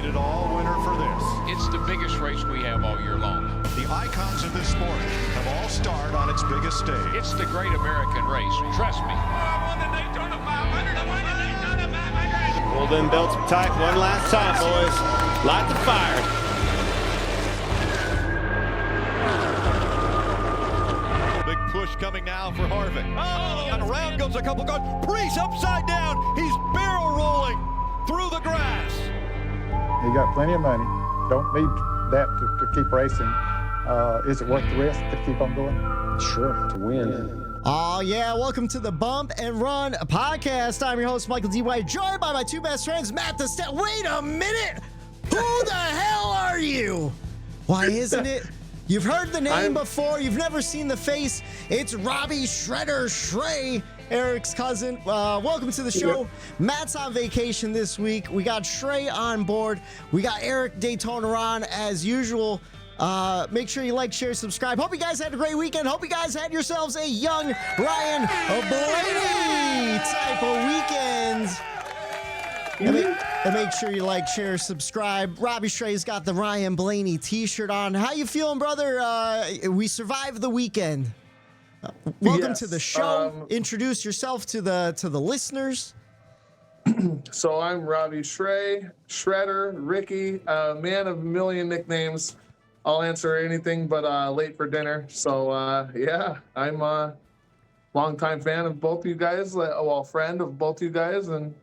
it all winner for this. It's the biggest race we have all year long. The icons of this sport have all starred on its biggest stage. It's the great American race. Trust me. I won the Daytona 500. I won the Daytona 500. Pull them belts tight one last time, boys. Light the fire. Big push coming now for Harvick. Oh, and around goes a couple cars. Priest upside down. He's barrel rolling through the grass. You got plenty of money. Don't need that to keep racing. Is it worth the risk to keep on going? Sure, to win. Oh, yeah. Welcome to the Bump and Run podcast. I'm your host, Michael D. White, joined by my two best friends, Matt the Stat. Wait a minute. Who the hell are you? Why isn't it? You've heard the name before. You've never seen the face. It's Robbie Shredder Shrey, Eric's cousin. Welcome to the show. Matt's on vacation this week. We got Shrey on board. We got Eric Daytona Ron as usual. Make sure you like, share, subscribe. Hope you guys had a great weekend. Hope you guys had yourselves a young Ryan Blaney type of weekend. And make sure you like, share, subscribe. Robbie Shrey's got the Ryan Blaney t-shirt on. How you feeling, brother? We survived the weekend. Welcome to the show. Introduce yourself to the listeners. So I'm Robbie Shrey, Shredder, Ricky, man of a million nicknames. I'll answer anything but late for dinner. So, yeah, I'm a longtime fan of both you guys, friend of both you guys, and,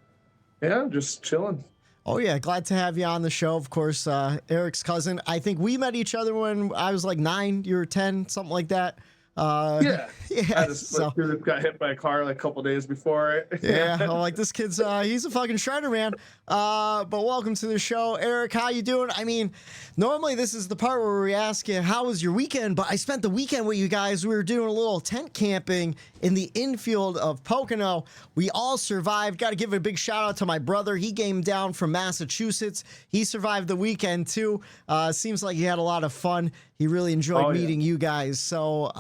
yeah, just chilling. Oh, yeah, glad to have you on the show. Of course, Eric's cousin. I think we met each other when I was like 9, you were 10, something like that. Yeah. I just so, got hit by a car like a couple days before. Yeah, I'm like, this kid's, he's a fucking shredder, man. But welcome to the show. Eric, how you doing? I mean, normally this is the part where we ask you, how was your weekend? But I spent the weekend with you guys. We were doing a little tent camping in the infield of Pocono. We all survived. Got to give a big shout out to my brother. He came down from Massachusetts. He survived the weekend too. Seems like he had a lot of fun. He really enjoyed meeting you guys. So,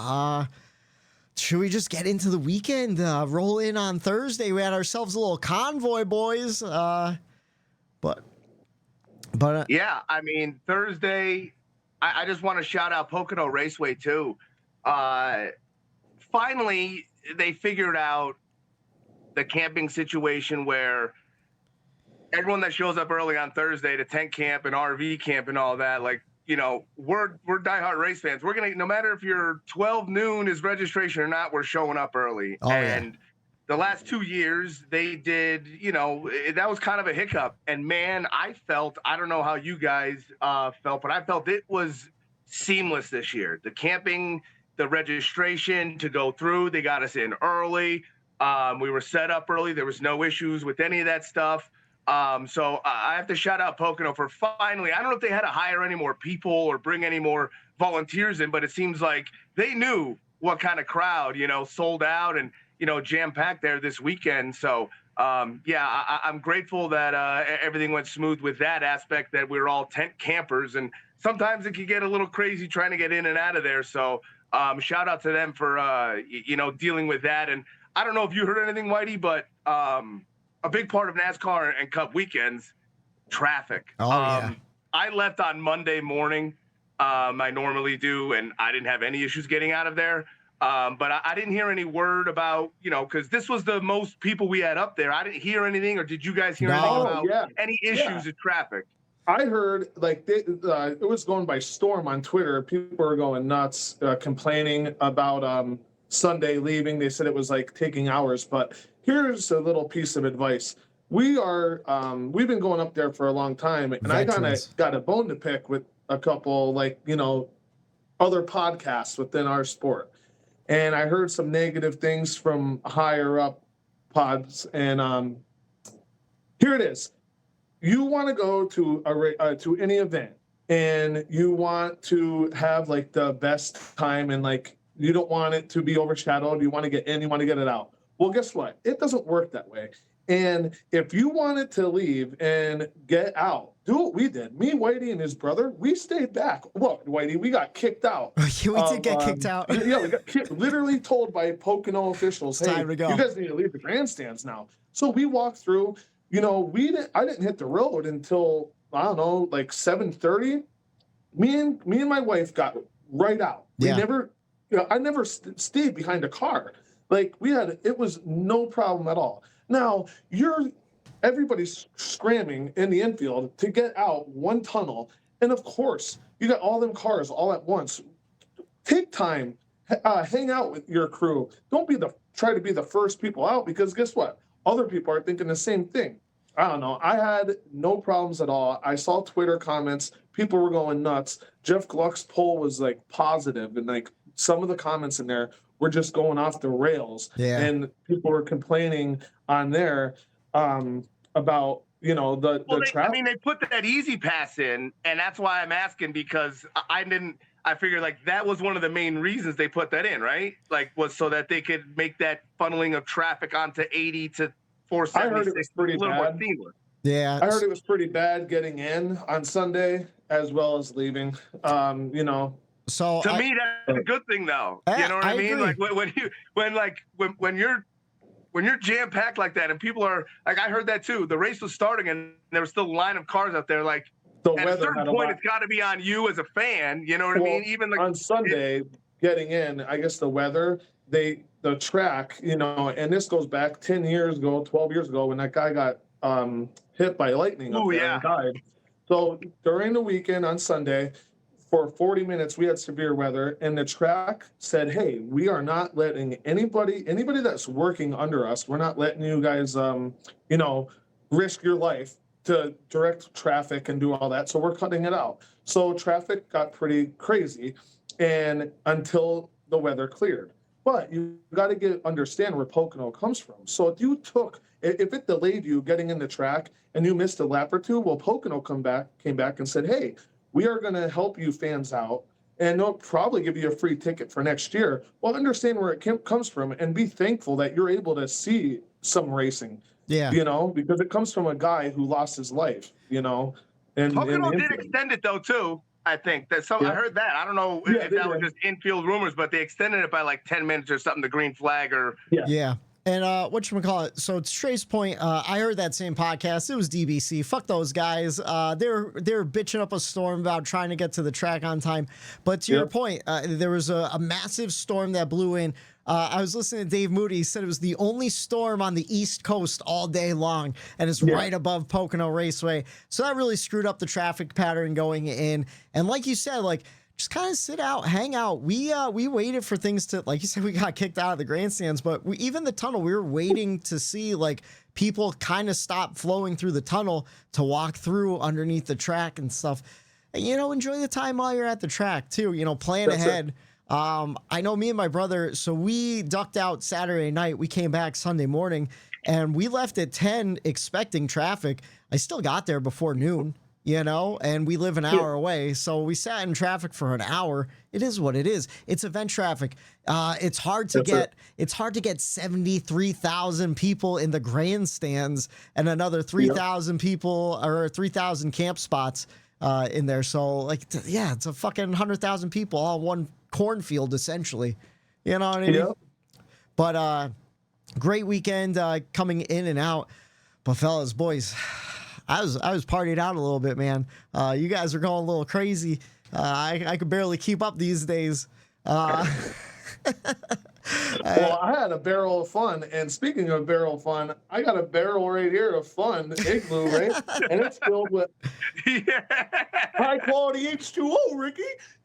should we just get into the weekend? Roll in on Thursday. We had ourselves a little convoy, boys. But yeah, I mean, Thursday, I just want to shout out Pocono Raceway too. Finally, they figured out the camping situation where everyone that shows up early on Thursday to tent camp and RV camp and all that, like, you know, we're diehard race fans. We're going to, no matter if you're 12 noon is registration or not, we're showing up early. And the last 2 years they did, you know, that was kind of a hiccup. And man, I don't know how you guys felt, but I felt it was seamless this year. The camping, the registration to go through, they got us in early. We were set up early. There was no issues with any of that stuff. So I have to shout out Pocono for finally, I don't know if they had to hire any more people or bring any more volunteers in, but it seems like they knew what kind of crowd, you know, sold out and, you know, jam-packed there this weekend. So, yeah, I'm grateful that everything went smooth with that aspect, that we were all tent campers. And sometimes it can get a little crazy trying to get in and out of there. So shout out to them for, you know, dealing with that. And I don't know if you heard anything, Whitey, but a big part of NASCAR and Cup weekends, traffic. I left on Monday morning. I normally do, and I didn't have any issues getting out of there. But I didn't hear any word about, you know, because this was the most people we had up there. I didn't hear anything, or did you guys hear anything about any issues with traffic? I heard, like, it was going by storm on Twitter. People were going nuts, complaining about Sunday leaving. They said it was, like, taking hours, but here's a little piece of advice. We've been going up there for a long time, and I kind of got a bone to pick with a couple, like, you know, other podcasts within our sport. And I heard some negative things from higher up pods. And here it is. You want to go to any event, and you want to have, like, the best time, and, like, you don't want it to be overshadowed. You want to get in, you want to get it out. Well, guess what? It doesn't work that way. And if you wanted to leave and get out, do what we did. Me, Whitey, and his brother, we stayed back. Look, Whitey, we got kicked out. We did get kicked out. Yeah, we got literally told by Pocono officials, hey, you guys need to leave the grandstands now. So we walked through. You know, I didn't hit the road until I don't know, like 7:30, me and my wife got right out. Yeah. I never stayed behind a car. Like it was no problem at all. Now everybody's scramming in the infield to get out one tunnel. And of course, you got all them cars all at once. Take time, hang out with your crew. Don't try to be the first people out, because guess what? Other people are thinking the same thing. I don't know. I had no problems at all. I saw Twitter comments. People were going nuts. Jeff Gluck's poll was like positive, and like some of the comments in there were just going off the rails. Yeah. And people were complaining on there about, the traffic. I mean, they put that easy pass in, and that's why I'm asking, because I figured like that was one of the main reasons they put that in, right? Like, was so that they could make that funneling of traffic onto 80 to 476 I heard it was pretty a little bad. more seamless. Yeah. I heard it was pretty bad getting in on Sunday as well as leaving. So To me, that's a good thing, though. You know what I mean? agree. Like when you're jam packed like that, and people are like, I heard that too. The race was starting, and there was still a line of cars out there. Like, the at a weather certain had a point, lot. it's got to be on you as a fan. You know what I mean? Even like on Sunday, getting in, I guess the weather, the track, and this goes back 10 years ago, 12 years ago, when that guy got hit by lightning up there and died. So during the weekend on Sunday, for 40 minutes, we had severe weather, and the track said, hey, we are not letting anybody that's working under us, we're not letting you guys, risk your life to direct traffic and do all that. So we're cutting it out. So traffic got pretty crazy, and until the weather cleared. But you got to understand where Pocono comes from. So if it delayed you getting in the track and you missed a lap or two, well, Pocono came back and said, hey, we are going to help you fans out, and they'll probably give you a free ticket for next year. Well, understand where it comes from and be thankful that you're able to see some racing. Yeah. Because it comes from a guy who lost his life, And Pocono did extend it though too. I think that I heard that. I don't know if that was just infield rumors, but they extended it by like 10 minutes or something. The green flag or Yeah. And whatchamacallit, so to Trey's point, I heard that same podcast. It was DBC. Fuck those guys. They're bitching up a storm about trying to get to the track on time. But to your point, there was a massive storm that blew in. I was listening to Dave Moody. He said it was the only storm on the East Coast all day long, and it's right above Pocono Raceway. So that really screwed up the traffic pattern going in. And like you said, just kind of sit out, hang out. We waited for things to, like you said, we got kicked out of the grandstands, but even the tunnel, we were waiting to see people kind of stop flowing through the tunnel to walk through underneath the track and stuff. And, enjoy the time while you're at the track too, plan ahead. I know me and my brother, so we ducked out Saturday night. We came back Sunday morning, and we left at 10 expecting traffic. I still got there before noon. And we live an hour away. So we sat in traffic for an hour. It is what it is. It's event traffic. It's hard to get 73,000 people in the grandstands and another 3,000 people or 3,000 camp spots in there. So it's a fucking 100,000 people all in one cornfield essentially. You know what I mean? Yep. But great weekend coming in and out. But fellas, boys, I was partied out a little bit, man. You guys are going a little crazy. I could barely keep up these days. Well, I had a barrel of fun, and speaking of barrel of fun, I got a barrel right here of fun, igloo, right? And it's filled with high quality H2O, Ricky.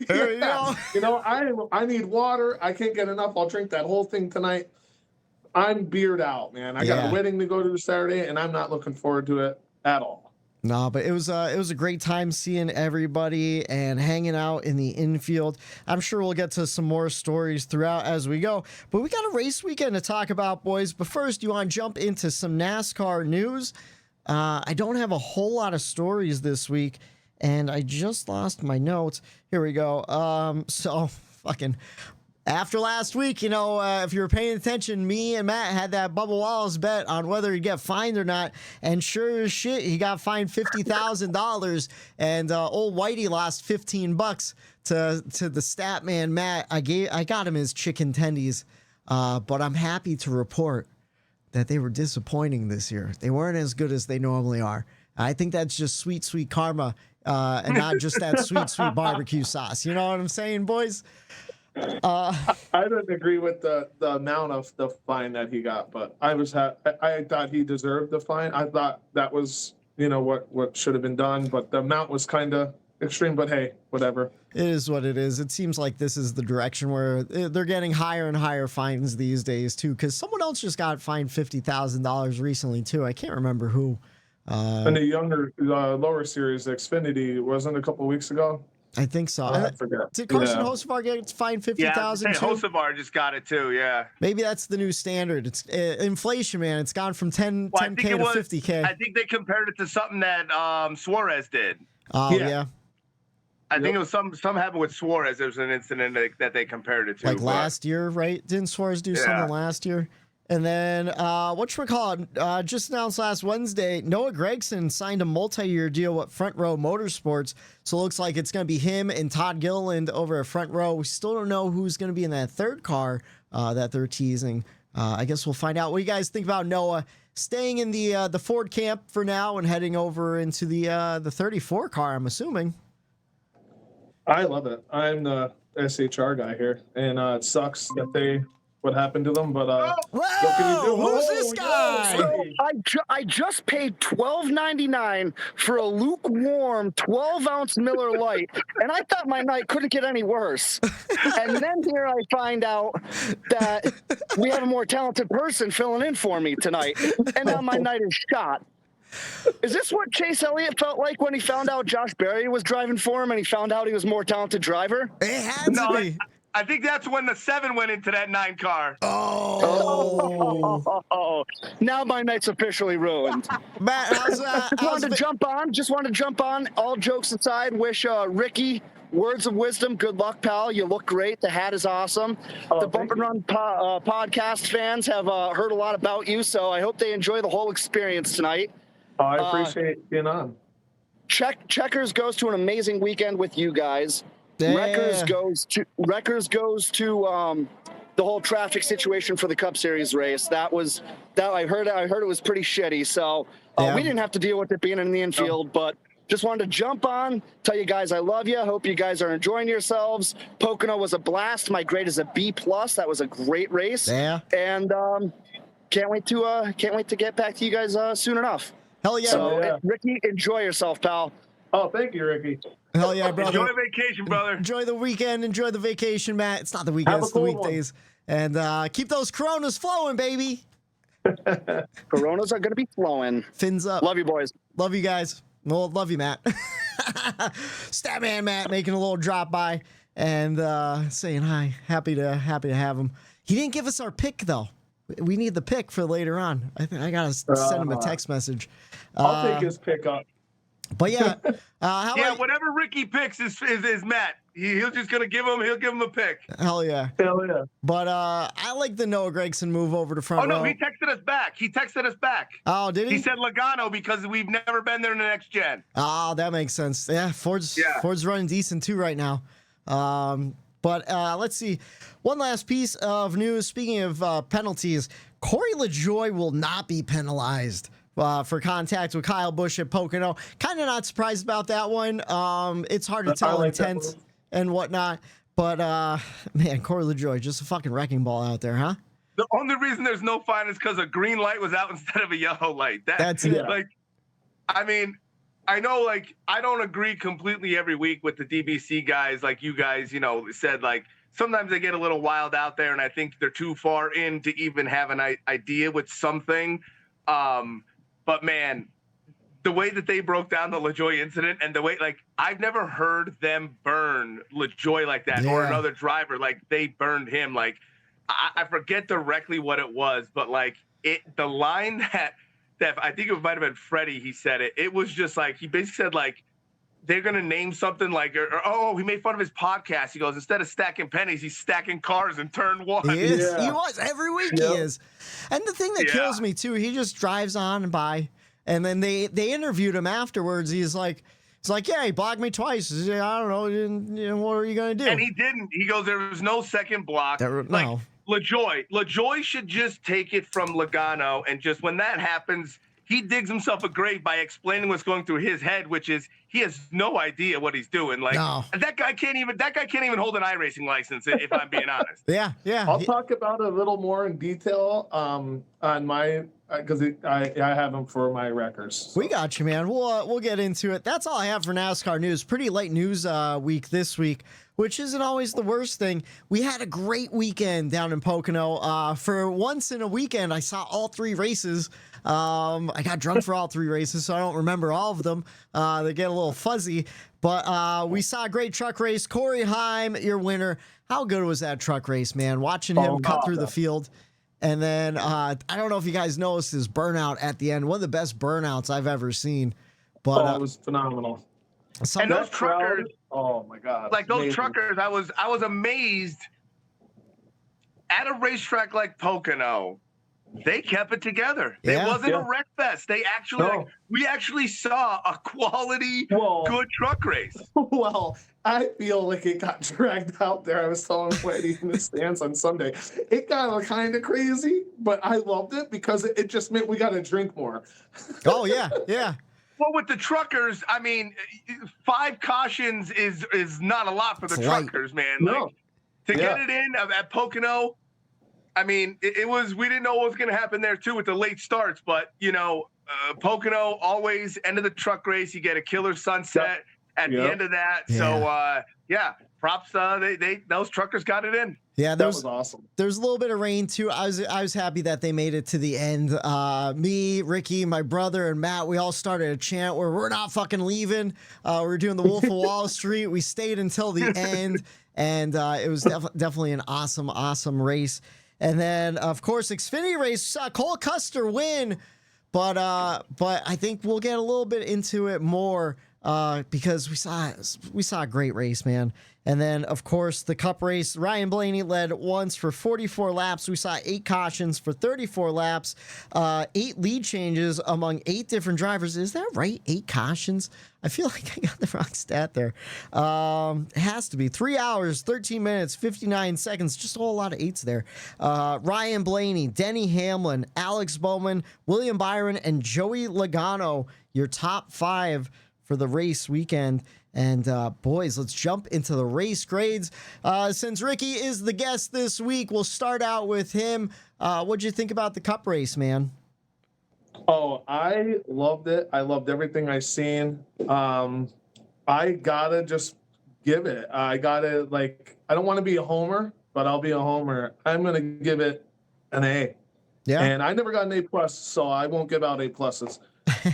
There you go. I need water. I can't get enough. I'll drink that whole thing tonight. I'm beered out, man. I got a wedding to go to Saturday, and I'm not looking forward to it at all. No, but it was a great time seeing everybody and hanging out in the infield. I'm sure we'll get to some more stories throughout as we go. But we got a race weekend to talk about, boys. But first, you want to jump into some NASCAR news? I don't have a whole lot of stories this week, and I just lost my notes. Here we go. So fucking. After last week, if you were paying attention, me and Matt had that Bubba Wallace bet on whether he'd get fined or not. And sure as shit, he got fined $50,000. And old Whitey lost $15 to the stat man, Matt. I got him his chicken tendies. But I'm happy to report that they were disappointing this year. They weren't as good as they normally are. I think that's just sweet, sweet karma, and not just that sweet, sweet barbecue sauce. You know what I'm saying, boys? I didn't agree with the amount of the fine that he got, but I thought he deserved the fine. I thought that was, what should have been done, but the amount was kind of extreme. But hey, whatever. It is what it is. It seems like this is the direction where they're getting higher and higher fines these days too. Because someone else just got fined $50,000 recently too. I can't remember who. And the younger, lower series, Xfinity, wasn't a couple weeks ago. I think so. I forgot. Did Carson Hocevar get fined $50,000? Yeah, Hocevar just got it too. Yeah. Maybe that's the new standard. It's inflation, man. It's gone from 10K to 50K. I think they compared it to something that Suarez did. Oh yeah. I think it was something happened with Suarez. There was an incident that they compared it to. Like last year, right? Didn't Suarez do something last year? And then, whatchamacallit, just announced last Wednesday, Noah Gragson signed a multi-year deal with Front Row Motorsports. So it looks like it's going to be him and Todd Gilliland over at Front Row. We still don't know who's going to be in that third car that they're teasing. I guess we'll find out. What do you guys think about Noah staying in the Ford camp for now and heading over into the 34 car, I'm assuming? I love it. I'm the SHR guy here, and it sucks that what happened to them, but what can you do? Who's this guy? So I just paid $12.99 for a lukewarm 12-ounce Miller Lite, and I thought my night couldn't get any worse. And then here I find out that we have a more talented person filling in for me tonight, and now my night is shot. Is this what Chase Elliott felt like when he found out Josh Berry was driving for him and he found out he was a more talented driver? It had to be. I think that's when the 7 went into that 9 car. Oh. Now my night's officially ruined. Matt, Just wanted to jump on. All jokes aside, wish Ricky words of wisdom. Good luck, pal. You look great. The hat is awesome. The Bump and Run podcast fans have heard a lot about you, so I hope they enjoy the whole experience tonight. Oh, I appreciate being on. Checkers goes to an amazing weekend with you guys. Yeah. Wreckers goes to the whole traffic situation for the Cup Series race. That I heard it was pretty shitty. So we didn't have to deal with it being in the infield, but just wanted to jump on, tell you guys I love you. Hope you guys are enjoying yourselves. Pocono was a blast. My grade is a B+. That was a great race. Yeah. And can't wait to get back to you guys soon enough. Hell yeah. So Ricky, enjoy yourself, pal. Oh, thank you, Ricky. Hell yeah, brother. Enjoy vacation, brother. Enjoy the weekend. Enjoy the vacation, Matt. It's not the weekend, it's the weekdays. And keep those Coronas flowing, baby. Coronas are going to be flowing. Fins up. Love you, boys. Love you guys. Well, love you, Matt. Statman Matt making a little drop by and saying hi. Happy to have him. He didn't give us our pick, though. We need the pick for later on. I think I got to send him a text message. I'll take his pick up. But yeah, whatever Ricky picks is Matt. He'll just gonna he'll give him a pick. Hell yeah. But I like the Noah Gragson move over to Front Row. Oh no, he texted us back. Oh, did he? He said Logano because we've never been there in the next gen. Oh, that makes sense. Yeah, Ford's running decent too right now. But let's see. One last piece of news. Speaking of penalties, Corey Lajoie will not be penalized for contact with Kyle Busch at Pocono. Kind of not surprised about that one. It's hard to tell intent and whatnot. But, man, Corey Lajoie, just a fucking wrecking ball out there, huh? The only reason there's no fine is because a green light was out instead of a yellow light. That's it. Like, I mean, I know, like, I don't agree completely every week with the DBC guys. Like you guys, said, like, sometimes they get a little wild out there, and I think they're too far in to even have an idea with something. But man, the way that they broke down the Lajoie incident and the way, like, I've never heard them burn Lajoie like that or another driver. Like, they burned him. Like, I forget directly what it was, but like the line that I think it might have been Freddie, he said it. It was just like, he basically said, like, they're going to name something like, he made fun of his podcast. He goes, instead of stacking pennies, he's stacking cars in turn 1. He is. Yeah. He was. Every week he is. And the thing that kills me, too, he just drives on and by. And then they interviewed him afterwards. He's like, yeah, he blocked me twice. I don't know. What are you going to do? And he didn't. He goes, there was no second block. No. Lajoie should just take it from Logano. And just when that happens, he digs himself a grave by explaining what's going through his head, which is he has no idea what he's doing. Like that guy can't even hold an iRacing license, if I'm being honest. Yeah. I'll talk about it a little more in detail on my because I have them for my records. So. We got you, man. We'll get into it. That's all I have for NASCAR news. Pretty light news week this week, which isn't always the worst thing. We had a great weekend down in Pocono. For once in a weekend, I saw all 3 races. I got drunk for all 3 races, so I don't remember all of them. They get a little fuzzy. But we saw a great truck race. Corey Heim, your winner. How good was that truck race, man? Watching him cut through the field. And then I don't know if you guys noticed his burnout at the end. One of the best burnouts I've ever seen. But it was phenomenal. And those truckers, oh my God! Like those truckers, I was amazed at a racetrack like Pocono. They kept it together. Yeah. It wasn't a wreck fest. They actually, we actually saw a quality, good truck race. Well, I feel like it got dragged out there. I was telling Whitey in the stands on Sunday. It got kind of crazy, but I loved it because it just meant we got to drink more. Oh, yeah, yeah. Well, with the truckers, I mean, 5 cautions is not a lot for the truckers, man. No. Like, to get it in at Pocono, I mean, it was, we didn't know what was going to happen there, too, with the late starts. But, you know, Pocono, always end of the truck race, you get a killer sunset at the end of that. Yeah. So, props. Those truckers got it in. Yeah, that was awesome. There's a little bit of rain, too. I was happy that they made it to the end. Me, Ricky, my brother, and Matt, we all started a chant where we're not fucking leaving. We're doing the Wolf of Wall Street. We stayed until the end, and it was definitely an awesome race. And then, of course, Xfinity race, Cole Custer win, but I think we'll get a little bit into it more because we saw a great race, man. And then, of course, the Cup race, Ryan Blaney led once for 44 laps. We saw 8 cautions for 34 laps, 8 lead changes among 8 different drivers. Is that right? 8 cautions? I feel like I got the wrong stat there. It has to be 3 hours, 13 minutes, 59 seconds. Just a whole lot of 8s there. Ryan Blaney, Denny Hamlin, Alex Bowman, William Byron, and Joey Logano, your top 5 for the race weekend. And boys, let's jump into the race grades. Since Ricky is the guest this week, we'll start out with him. What'd you think about the Cup race, man? Oh, I loved it. I loved everything I seen. I gotta just give it. I don't want to be a homer, but I'll be a homer. I'm gonna give it an A. Yeah. And I never got an A+, so I won't give out A+.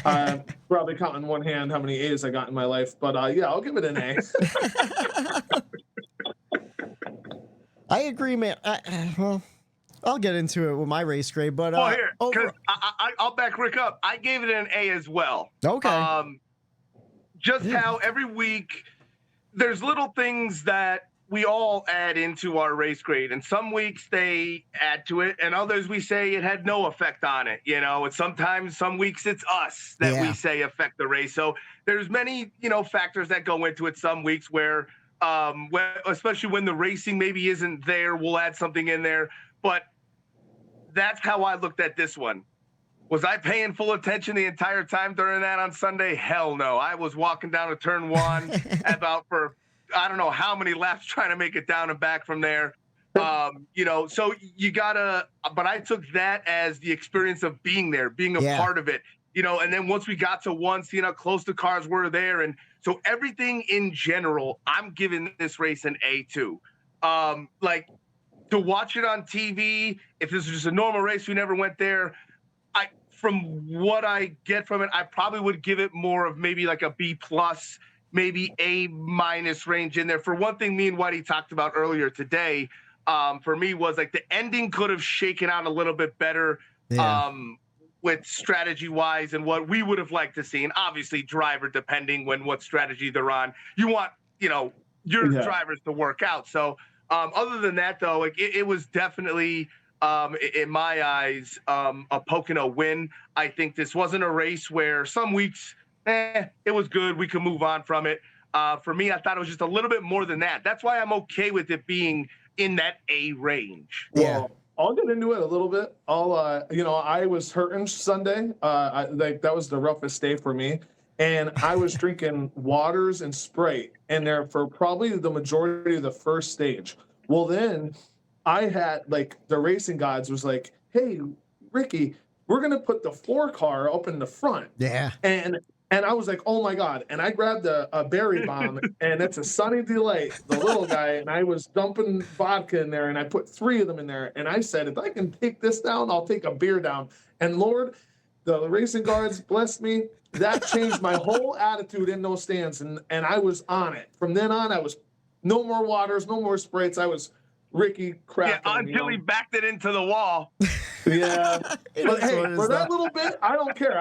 I'm probably counting one hand how many A's I got in my life, but I'll give it an A. I agree, man. Well, I'll get into it with my race grade, but because I'll back Rick up. I gave it an A as well. Okay. Just how every week there's little things that we all add into our race grade, and some weeks they add to it, and others we say it had no effect on it. You know, and sometimes some weeks it's us that we say affect the race. So there's many, factors that go into it. Some weeks where especially when the racing maybe isn't there, we'll add something in there. But that's how I looked at this one. Was I paying full attention the entire time during that on Sunday? Hell no. I was walking down to turn 1 about for I don't know how many laps trying to make it down and back from there. So you gotta, but I took that as the experience of being there, being a part of it, and then once we got to 1, seeing how close the cars were there. And so everything in general, I'm giving this race an A too. To watch it on TV, if this was just a normal race, we never went there. From what I get from it, I probably would give it more of maybe like a B+, maybe A- range in there. For one thing, me and Whitey talked about earlier today, for me was like the ending could have shaken out a little bit better with strategy wise and what we would have liked to see. And obviously driver depending what strategy they're on, you want, your drivers to work out. So other than that though, like it was definitely in my eyes, a Pocono win. I think this wasn't a race where some weeks, it was good. We could move on from it. For me, I thought it was just a little bit more than that. That's why I'm okay with it being in that A range. Well, I'll get into it a little bit. I was hurting Sunday. That was the roughest day for me. And I was drinking waters and Sprite in there for probably the majority of the first stage. Well, then I had the racing gods was like, hey, Ricky, we're going to put the 4-car up in the front. Yeah. And I was like, oh my God. And I grabbed a berry bomb and it's a Sunny Delight, the little guy. And I was dumping vodka in there and I put 3 of them in there. And I said, if I can take this down, I'll take a beer down. And Lord, the racing guards blessed me. That changed my whole attitude in those stands. And I was on it. From then on, I was no more waters, no more Sprites. I was Ricky cracking. Yeah, until he backed it into the wall. Yeah, but hey, for that little bit, I don't care.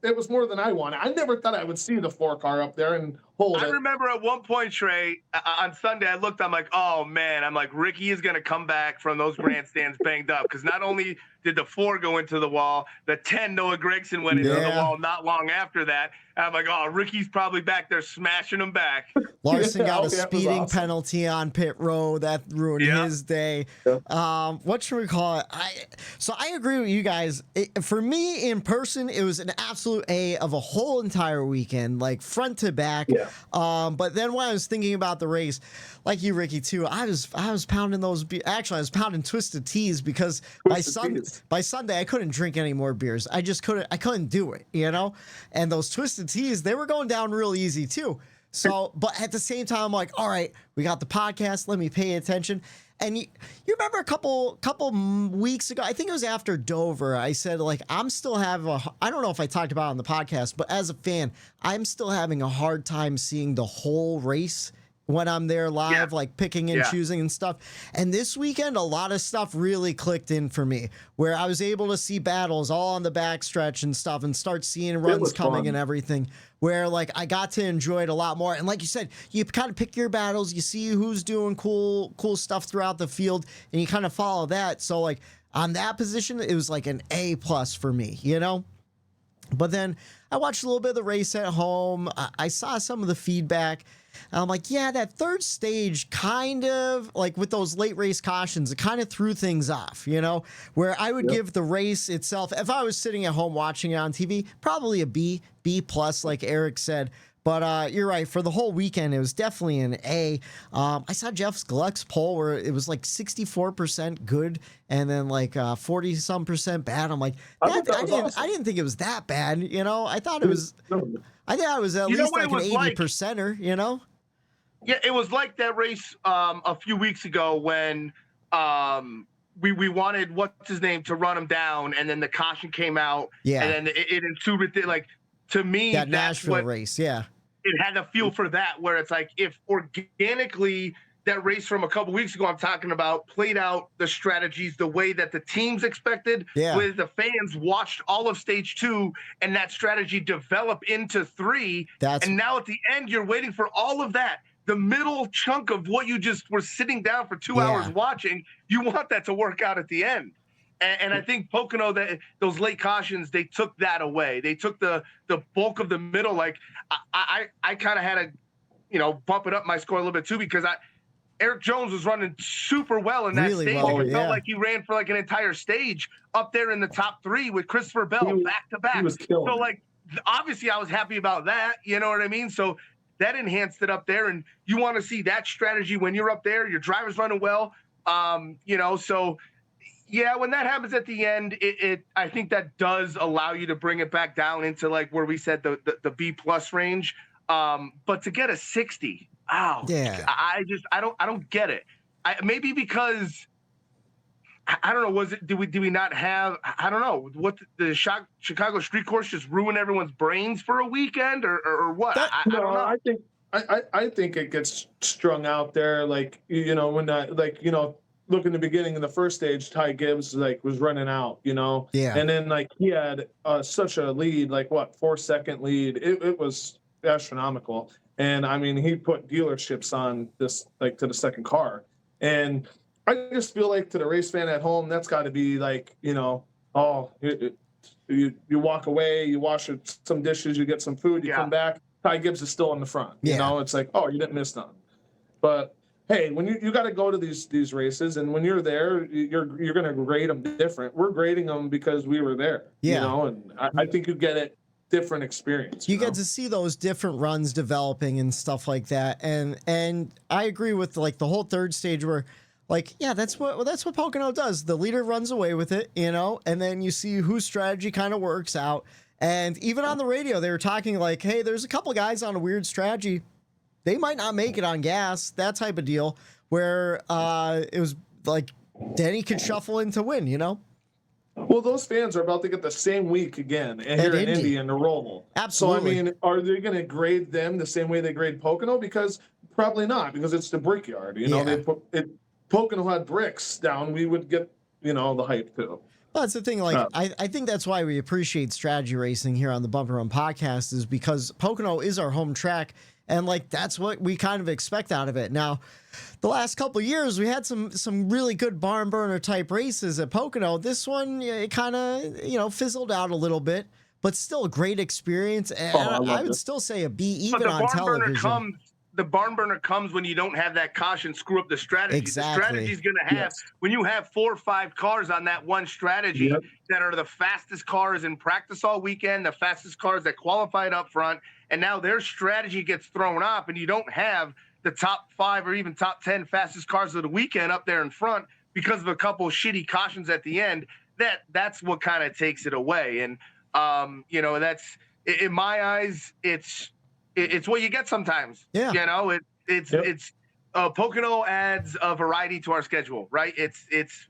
It was more than I wanted. I never thought I would see the 4-car up there and hold it. I remember at one point, Trey, on Sunday, I looked, I'm like, oh man, Ricky is going to come back from those grandstands banged up. Because not only did the 4 go into the wall, the 10, Noah Gragson went into the wall not long after that. And I'm like, oh, Ricky's probably back there smashing him back. Larson got a speeding penalty on pit road. That ruined his day. What should we call it? I agree with you guys. For me, in person, it was an absolute A of a whole entire weekend, like front to back. Yeah. But then when I was thinking about the race, like you, Ricky, too, I was pounding those. Actually, I was pounding Twisted Teas because by Sunday I couldn't drink any more beers. I just couldn't. I couldn't do it, And those Twisted Teas, they were going down real easy too. So, but at the same time, I'm like, all right, we got the podcast. Let me pay attention. And you remember a couple weeks ago, I think it was after Dover, I said, I'm still having I don't know if I talked about it on the podcast, but as a fan, I'm still having a hard time seeing the whole race when I'm there live, picking and choosing and stuff. And this weekend, a lot of stuff really clicked in for me, where I was able to see battles all on the backstretch and stuff and start seeing runs coming and everything, where I got to enjoy it a lot more. And like you said, you kind of pick your battles, you see who's doing cool stuff throughout the field, and you kind of follow that. So on that position, it was an A+ for me, But then I watched a little bit of the race at home. I saw some of the feedback. And I'm like, yeah, that third stage kind of with those late race cautions, it kind of threw things off, where I would give the race itself, if I was sitting at home watching it on TV, probably a B+ like Eric said. But you're right. For the whole weekend, it was definitely an A. I saw Jeff Gluck's poll where it was 64% good and then 40-some% bad. I'm like, I didn't think it was that bad. I thought it was. I thought it was at least an 80%er. Yeah, it was like that race a few weeks ago when we wanted what's his name to run him down, and then the caution came out. Yeah, and then it ensued with it. To me, that Nashville race. Yeah. It had a feel for that, where it's if organically that race from a couple weeks ago I'm talking about played out the strategies the way that the teams expected, with the fans watched all of stage 2 and that strategy develop into 3. And now at the end, you're waiting for all of that. The middle chunk of what you just were sitting down for 2 hours watching, you want that to work out at the end. And I think Pocono, those late cautions, they took that away. They took the bulk of the middle. I kind of had to, bump it up my score a little bit too, because Eric Jones was running super well in that stage. It felt like he ran for an entire stage up there in the top 3 with Christopher Bell back to back. So obviously I was happy about that. You know what I mean? So that enhanced it up there, and you want to see that strategy when you're up there. Your driver's running well. So. Yeah, when that happens at the end, I think that does allow you to bring it back down into where we said the B+ range. But to get a 60, I don't get it. Maybe because I don't know. Did we not have? I don't know. What the Chicago street course just ruined everyone's brains for a weekend or what? I don't know. I think it gets strung out there. When look in the beginning of the first stage, Ty Gibbs was running out, and then he had such a lead, 4-second lead. It was astronomical, and I mean he put dealerships on this to the second car, and I just feel to the race fan at home, that's got to be you walk away, you wash some dishes, you get some food, you come back, Ty Gibbs is still in the front, it's you didn't miss nothing, but. hey, when you got to go to these races, and when you're there, you're going to grade them different. We're grading them because we were there, you know, and I think you get it different experience. You get to see those different runs developing and stuff like that. And I agree with like the whole third stage where like, yeah, that's what Pocono does. The leader runs away with it, you know, and then you see whose strategy kind of works out. And even on the radio, they were talking like, hey, there's a couple guys on a weird strategy. They might not make it on gas, that type of deal, where it was like Denny could shuffle in to win, you know? Well, those fans are about to get the same week again and here in Indy and the Roval. Absolutely. So, I mean, are they going to grade them the same way they grade Pocono? Because probably not, because it's the Brickyard. You know, they put it. Pocono had bricks down, we would get, you know, the hype too. Well, that's the thing. Like, I think that's why we appreciate strategy racing here on the Bumper Run podcast, is because Pocono is our home track. And like, that's what we kind of expect out of it. Now, the last couple of years, we had some really good barn burner type races at Pocono. This one, it kind of, you know, fizzled out a little bit, but still a great experience. And I would still say a B even on television. The barn burner comes when you don't have that caution screw up the strategy. Exactly. The strategy's going to have, when you have 4 or 5 cars on that one strategy that are the fastest cars in practice all weekend, the fastest cars that qualified up front, and now their strategy gets thrown off, and you don't have the top 5 or even top 10 fastest cars of the weekend up there in front because of a couple of shitty cautions at the end, that's what kind of takes it away. And, you know, that's, in my eyes, it's what you get sometimes. Yeah. You know, it's Pocono adds a variety to our schedule, right?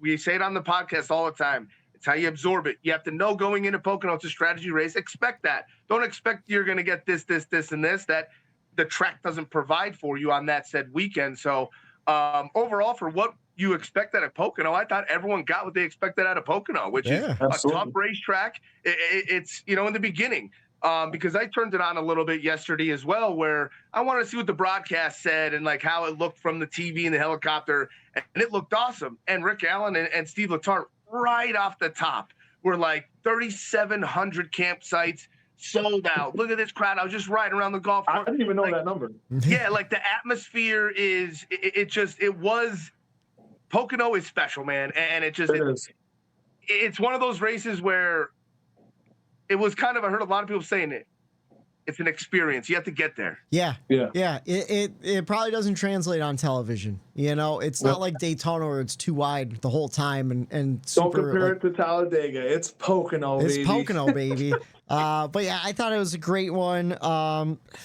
We say it on the podcast all the time. It's how you absorb it. You have to know going into Pocono, it's a strategy race. Expect that. Don't expect you're going to get this, and this, that the track doesn't provide for you on that said weekend. So overall, for what you expect out of Pocono, I thought everyone got what they expected out of Pocono, which is a tough racetrack. It's, you know, in the beginning, because I turned it on a little bit yesterday as well, where I wanted to see what the broadcast said and like how it looked from the TV and the helicopter, and it looked awesome. And Rick Allen and Steve Letarte right off the top were like 3,700 campsites sold out. Look at this crowd. I was just riding around the golf course. I didn't even know that number. Yeah, like the atmosphere is, Pocono is special, man. And it's one of those races where it was kind of, I heard a lot of people saying it's an experience. You have to get there. Yeah. It probably doesn't translate on television. You know, it's not like Daytona where it's too wide the whole time and super. Don't compare it to Talladega. It's Pocono, baby. It's Pocono, baby. But yeah, I thought it was a great one.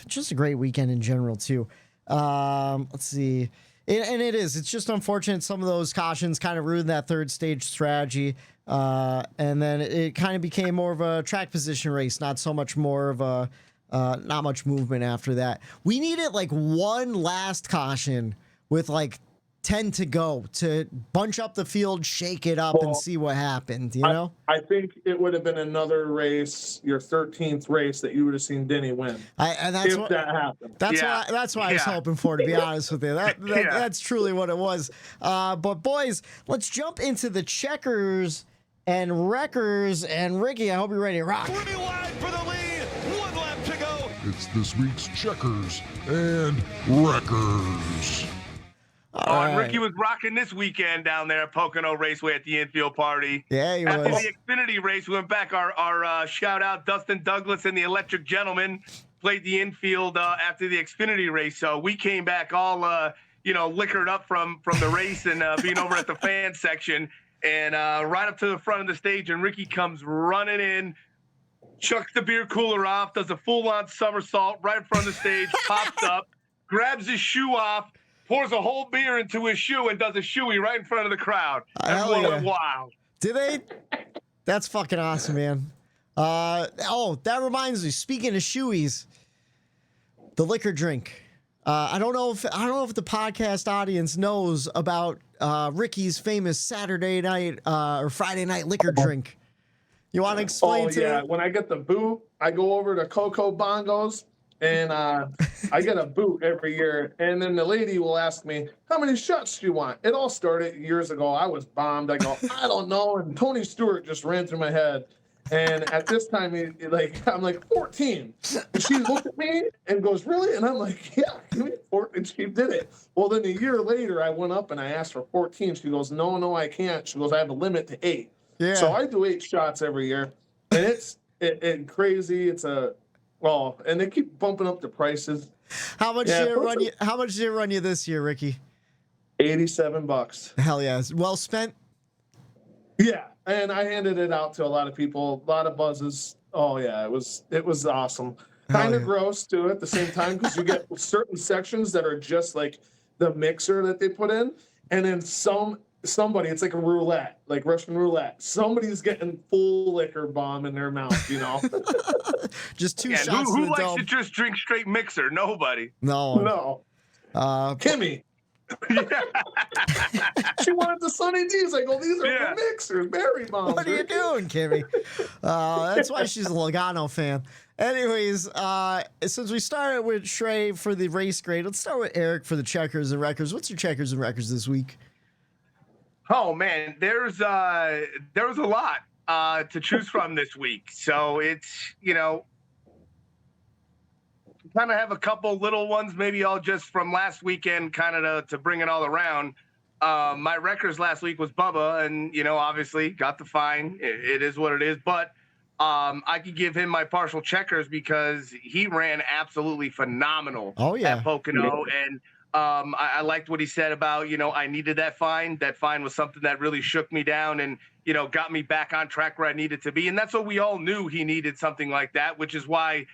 Just a great weekend in general too. Let's see. And it is. It's just unfortunate some of those cautions kind of ruined that third stage strategy. And then it kind of became more of a track position race, not so much more of a not much movement after that. We needed like one last caution with like 10 to go to bunch up the field, shake it up, and see what happened, you know? I think it would have been another race, your 13th race, that you would have seen Denny win. If that happened. That's what I was hoping for, to be honest with you. That's truly what it was. But boys, let's jump into the checkers and wreckers. And Ricky, I hope you're ready to rock. 3 wide for the lead. 1 lap to go. It's this week's checkers and wreckers. And Ricky was rocking this weekend down there at Pocono Raceway at the infield party. Yeah, he After was. the Xfinity race, we went back. Our shout out, Dustin Douglas and the Electric Gentleman played the infield after the Xfinity race. So we came back all, liquored up from the race and being over at the fan section, and right up to the front of the stage. And Ricky comes running in, chucks the beer cooler off, does a full-on somersault right in front of the stage, pops up, grabs his shoe off, pours a whole beer into his shoe, and does a shoey right in front of the crowd. Everyone went wild. Did they? That's fucking awesome, man. That reminds me. Speaking of shoeys, the liquor drink. I don't know if the podcast audience knows about Ricky's famous Saturday night or Friday night liquor drink. You want to explain to me? When I get the boot, I go over to Coco Bongos. And I get a boot every year. And then the lady will ask me, how many shots do you want? It all started years ago. I was bombed. I go, I don't know. And Tony Stewart just ran through my head. And at this time, I'm like 14. And she looked at me and goes, really? And I'm like, yeah, give me 14. she did it. Well, then a year later, I went up and I asked for 14. She goes, no, I can't. She goes, I have a limit to 8. Yeah. So I do 8 shots every year, and it's crazy. And they keep bumping up the prices. How much did it run you? How much did it run you this year, Ricky? $87. Hell yeah, well spent. Yeah, and I handed it out to a lot of people, a lot of buzzes. Oh yeah, it was awesome. Kind of gross too at the same time, because you get certain sections that are just like the mixer that they put in, and then somebody, it's like a roulette, like Russian roulette. Somebody's getting full liquor bomb in their mouth, you know. Just 2 shots. Who likes to just drink straight mixer? Nobody. No. Kimmy. She wanted the Sunny D's. I go, these are the mixers, berry bombs. What are you doing, Kimmy? That's why she's a Logano fan. Anyways, since we started with Shrey for the race grade, let's start with Eric for the checkers and records. What's your checkers and records this week? Oh man, there was a lot to choose from this week. So it's, kind of have a couple little ones, maybe all just from last weekend, kind of to bring it all around. My records last week was Bubba, and obviously got the fine. It is what it is, but I could give him my partial checkers because he ran absolutely phenomenal at Pocono, and I liked what he said about I needed that fine. That fine was something that really shook me down and got me back on track where I needed to be, and that's what we all knew. He needed something like that, which is why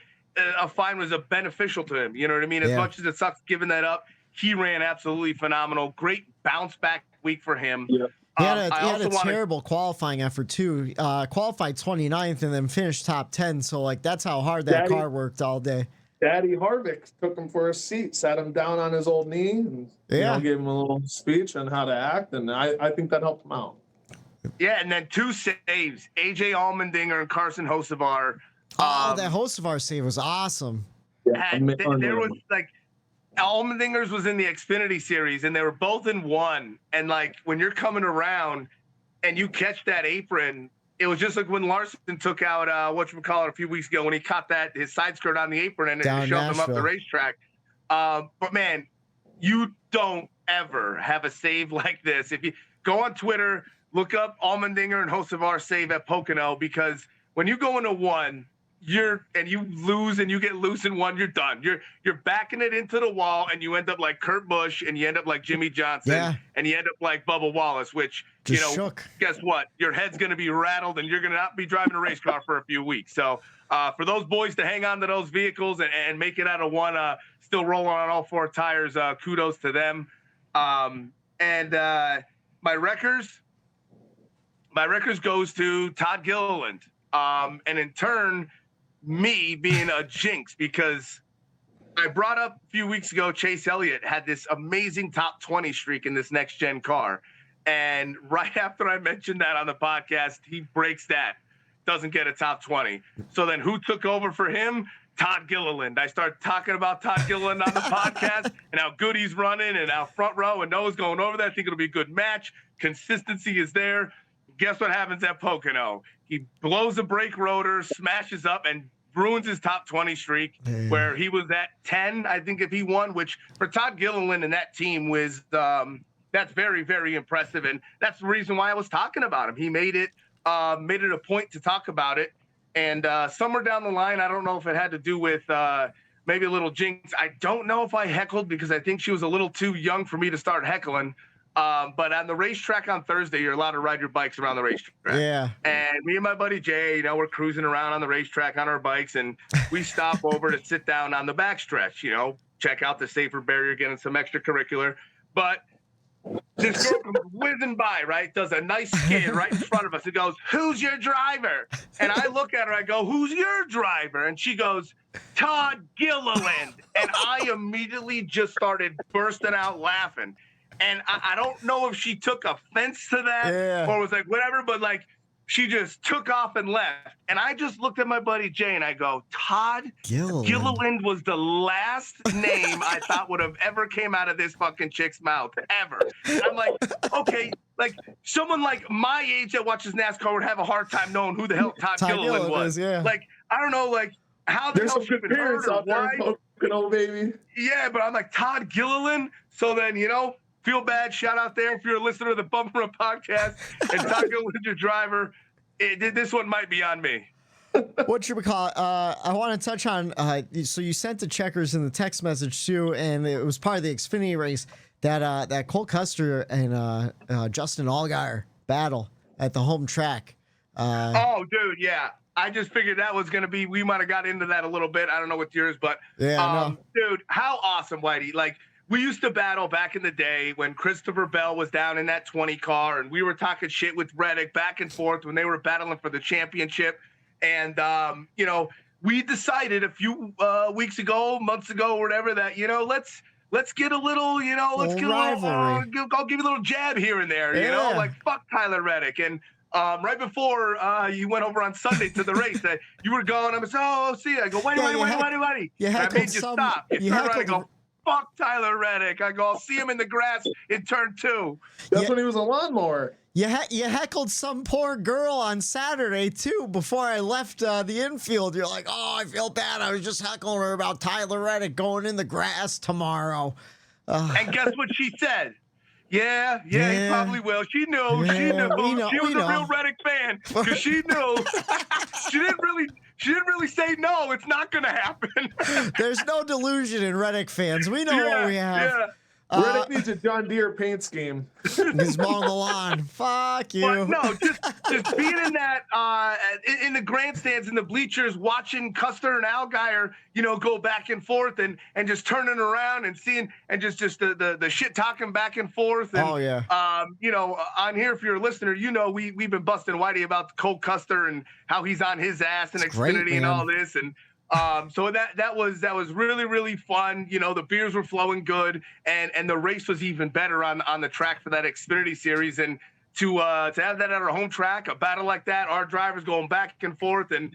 a fine was beneficial to him. You know what I mean? As much as it sucks giving that up, he ran absolutely phenomenal. Great bounce back week for him. Yeah. He had a terrible qualifying effort too. Qualified 29th and then finished top 10. So that's how hard that car worked all day. Daddy Harvick took him for a seat, sat him down on his old knee, and gave him a little speech on how to act, and I think that helped him out. Yeah, and then 2 saves: AJ Allmendinger and Carson Hocevar. That Hocevar save was awesome. There was Allmendinger's was in the Xfinity series, and they were both in 1. And when you're coming around and you catch that apron, it was just like when Larson took out a few weeks ago when he caught his side skirt on the apron and it shoved him up the racetrack. But man, you don't ever have a save like this. If you go on Twitter, look up Allmendinger and Hocevar save at Pocono, because when you go into 1, you lose and you get loose in 1, you're done. You're backing it into the wall, and you end up like Kurt Busch, and you end up like Jimmy Johnson, and you end up like Bubba Wallace, which shook. Guess what? Your head's going to be rattled, and you're going to not be driving a race car for a few weeks. So for those boys to hang on to those vehicles and make it out of 1, still rolling on all 4 tires, kudos to them. And my records goes to Todd Gilliland, and in turn, me being a jinx, because I brought up a few weeks ago Chase Elliott had this amazing top 20 streak in this next gen car, and right after I mentioned that on the podcast, he breaks that, doesn't get a top 20. So then who took over for him? Todd Gilliland. I start talking about Todd Gilliland on the podcast and how good he's running and how Front Row and Noah's going over there. I think it'll be a good match. Consistency is there. Guess what happens at Pocono? He blows a brake rotor, smashes up, and ruins his top 20 streak, where he was at 10, I think, if he won, which for Todd Gilliland and that team was that's very, very impressive. And that's the reason why I was talking about him. He made it a point to talk about it. And somewhere down the line, I don't know if it had to do with maybe a little jinx. I don't know if I heckled, because I think she was a little too young for me to start heckling. But on the racetrack on Thursday, you're allowed to ride your bikes around the racetrack. Yeah. And me and my buddy Jay, we're cruising around on the racetrack on our bikes, and we stop over to sit down on the backstretch, check out the safer barrier, getting some extracurricular. But this girl comes whizzing by, right? Does a nice skid right in front of us. It goes, "Who's your driver?" And I look at her, I go, "Who's your driver?" And she goes, "Todd Gilliland." And I immediately just started bursting out laughing. And I don't know if she took offense to that or was like, whatever, but she just took off and left. And I just looked at my buddy Jay and I go, Todd Gilliland was the last name I thought would have ever came out of this fucking chick's mouth, ever. And I'm like, okay, someone like my age that watches NASCAR would have a hard time knowing who the hell Todd Gilliland was. I don't know, how the hell she even heard or why. Pocono, baby. Yeah, but I'm like, Todd Gilliland? So then, feel bad. Shout out there if you're a listener to the Bumper Up podcast and Todd Gilliland's your driver. This one might be on me. What you recall? I want to touch on. So you sent the checkers in the text message too, and it was part of the Xfinity race that Cole Custer and Justin Allgaier battle at the home track. Oh, dude, yeah. I just figured that was going to be. We might have got into that a little bit. I don't know with yours, but dude, how awesome, Whitey! Like we used to battle back in the day when Christopher Bell was down in that 20 car, and we were talking shit with Reddick back and forth when they were battling for the championship. And, we decided a few weeks ago, months ago, or whatever, that, let's get a little, let's get I'll give you a little jab here and there, like fuck Tyler Reddick. And right before you went over on Sunday to the race, that you were going, I was, see you. I go, wait. I made you stop. You turned around and go, fuck Tyler Reddick. I go, I'll see him in the grass in turn 2. That's when he was a lawnmower. You heckled some poor girl on Saturday, too, before I left the infield. You're like, oh, I feel bad. I was just heckling her about Tyler Reddick going in the grass tomorrow. And guess what she said? Yeah, he probably will. She knew. She was a real Reddick fan because she knew. She didn't really say no. It's not going to happen. There's no delusion in Reddick fans. We know what we have. Yeah. Reddick needs a John Deere paint scheme. He's mowing the lawn. Fuck you. But no, just being in that in the grandstands in the bleachers, watching Custer and Allgaier, go back and forth and just turning around and seeing and just the shit talking back and forth. And, on here, if you're a listener, we've been busting Whitey about Cole Custer and how he's on his ass and Xfinity and all this. And so that was really, really fun. The beers were flowing good, and the race was even better on the track for that Xfinity series. And to have that at our home track, a battle like that, our drivers going back and forth, and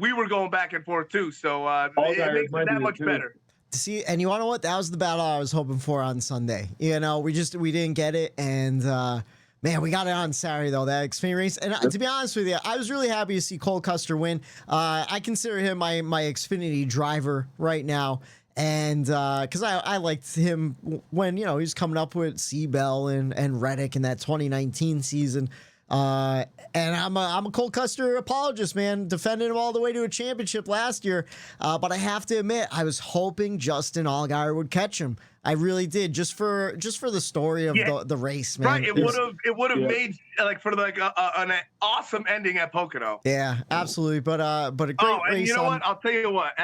we were going back and forth too. So it makes it that much better. See, and you want to know what? That was the battle I was hoping for on Sunday. We didn't get it, and. Man, we got it on Saturday, though, that Xfinity race. And to be honest with you, I was really happy to see Cole Custer win. I consider him my Xfinity driver right now. And because I liked him when, he was coming up with Seabell and Reddick in that 2019 season. And I'm a Cole Custer apologist, man, defending him all the way to a championship last year. But I have to admit, I was hoping Justin Allgaier would catch him. I really did, just for the story of the race, man. Right, it would have made for an awesome ending at Pocono. Yeah, absolutely. But a great race. And you know what? I'll tell you what.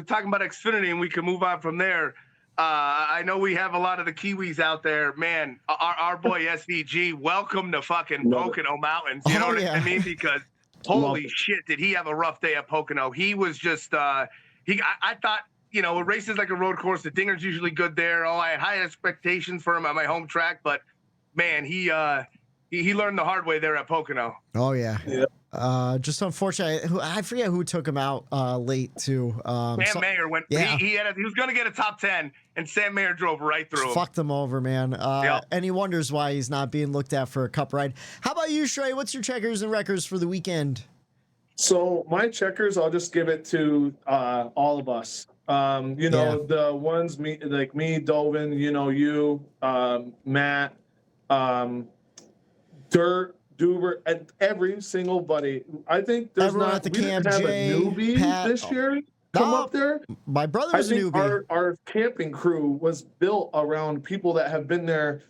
Talking about Xfinity, and we can move on from there. I know we have a lot of the Kiwis out there, man. Our boy SVG, welcome to fucking Pocono Mountains. You know what I mean? Because holy shit, did he have a rough day at Pocono? He was just I thought. Races like a road course, the dinger's usually good there. I had high expectations for him at my home track, but man, he learned the hard way there at Pocono. Oh yeah. Just unfortunate. I forget who took him out late too. Sam Mayer went. Yeah. He was going to get a top 10, and Sam Mayer drove right through him. Fucked him over, man. And he wonders why he's not being looked at for a cup ride. How about you, Shrey? What's your checkers and records for the weekend? So my checkers, I'll just give it to all of us. The ones me, Dovin, you, Matt, Dirt, Duber, and every single buddy. I think there's everyone not at the we camp, didn't have Jay, a newbie Pat, this year come up there. My brother was a newbie. Our camping crew was built around people that have been there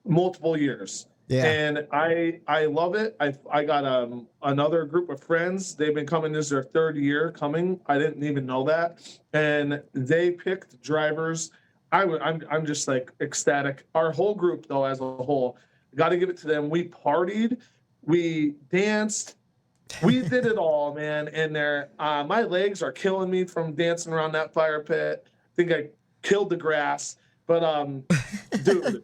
multiple years. Yeah. And I love it. I got another group of friends. They've been coming. This is their 3rd year coming. I didn't even know that. And they picked drivers. I'm just ecstatic. Our whole group though, as a whole, got to give it to them. We partied, we danced, we did it all, man. And my legs are killing me from dancing around that fire pit. I think I killed the grass. But dude,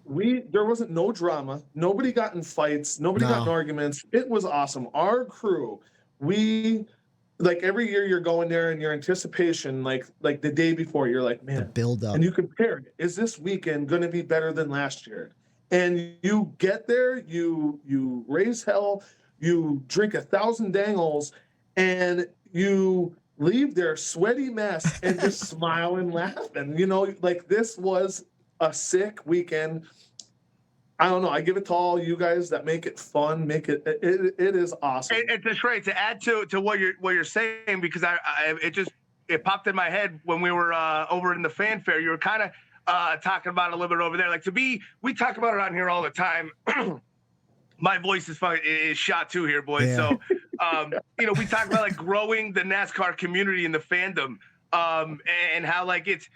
there wasn't no drama. Nobody got in fights. Nobody got in arguments. It was awesome. Our crew, we every year you're going there and your anticipation, like the day before, you're like, man, the build up. And you compare it. Is this weekend going to be better than last year? And you get there, you raise hell, you drink 1,000 dangles, and you leave their sweaty mess and just smile and laugh. And, like this was a sick weekend. I don't know. I give it to all you guys that make it fun. It is awesome. It's just great to add to what you're saying, because it popped in my head when we were over in the fanfare. You were kind of talking about it a little bit over there. Like we talk about it on here all the time. My voice is shot too here, boys. Yeah. So, we talk about like growing the NASCAR community and the fandom, and how like it's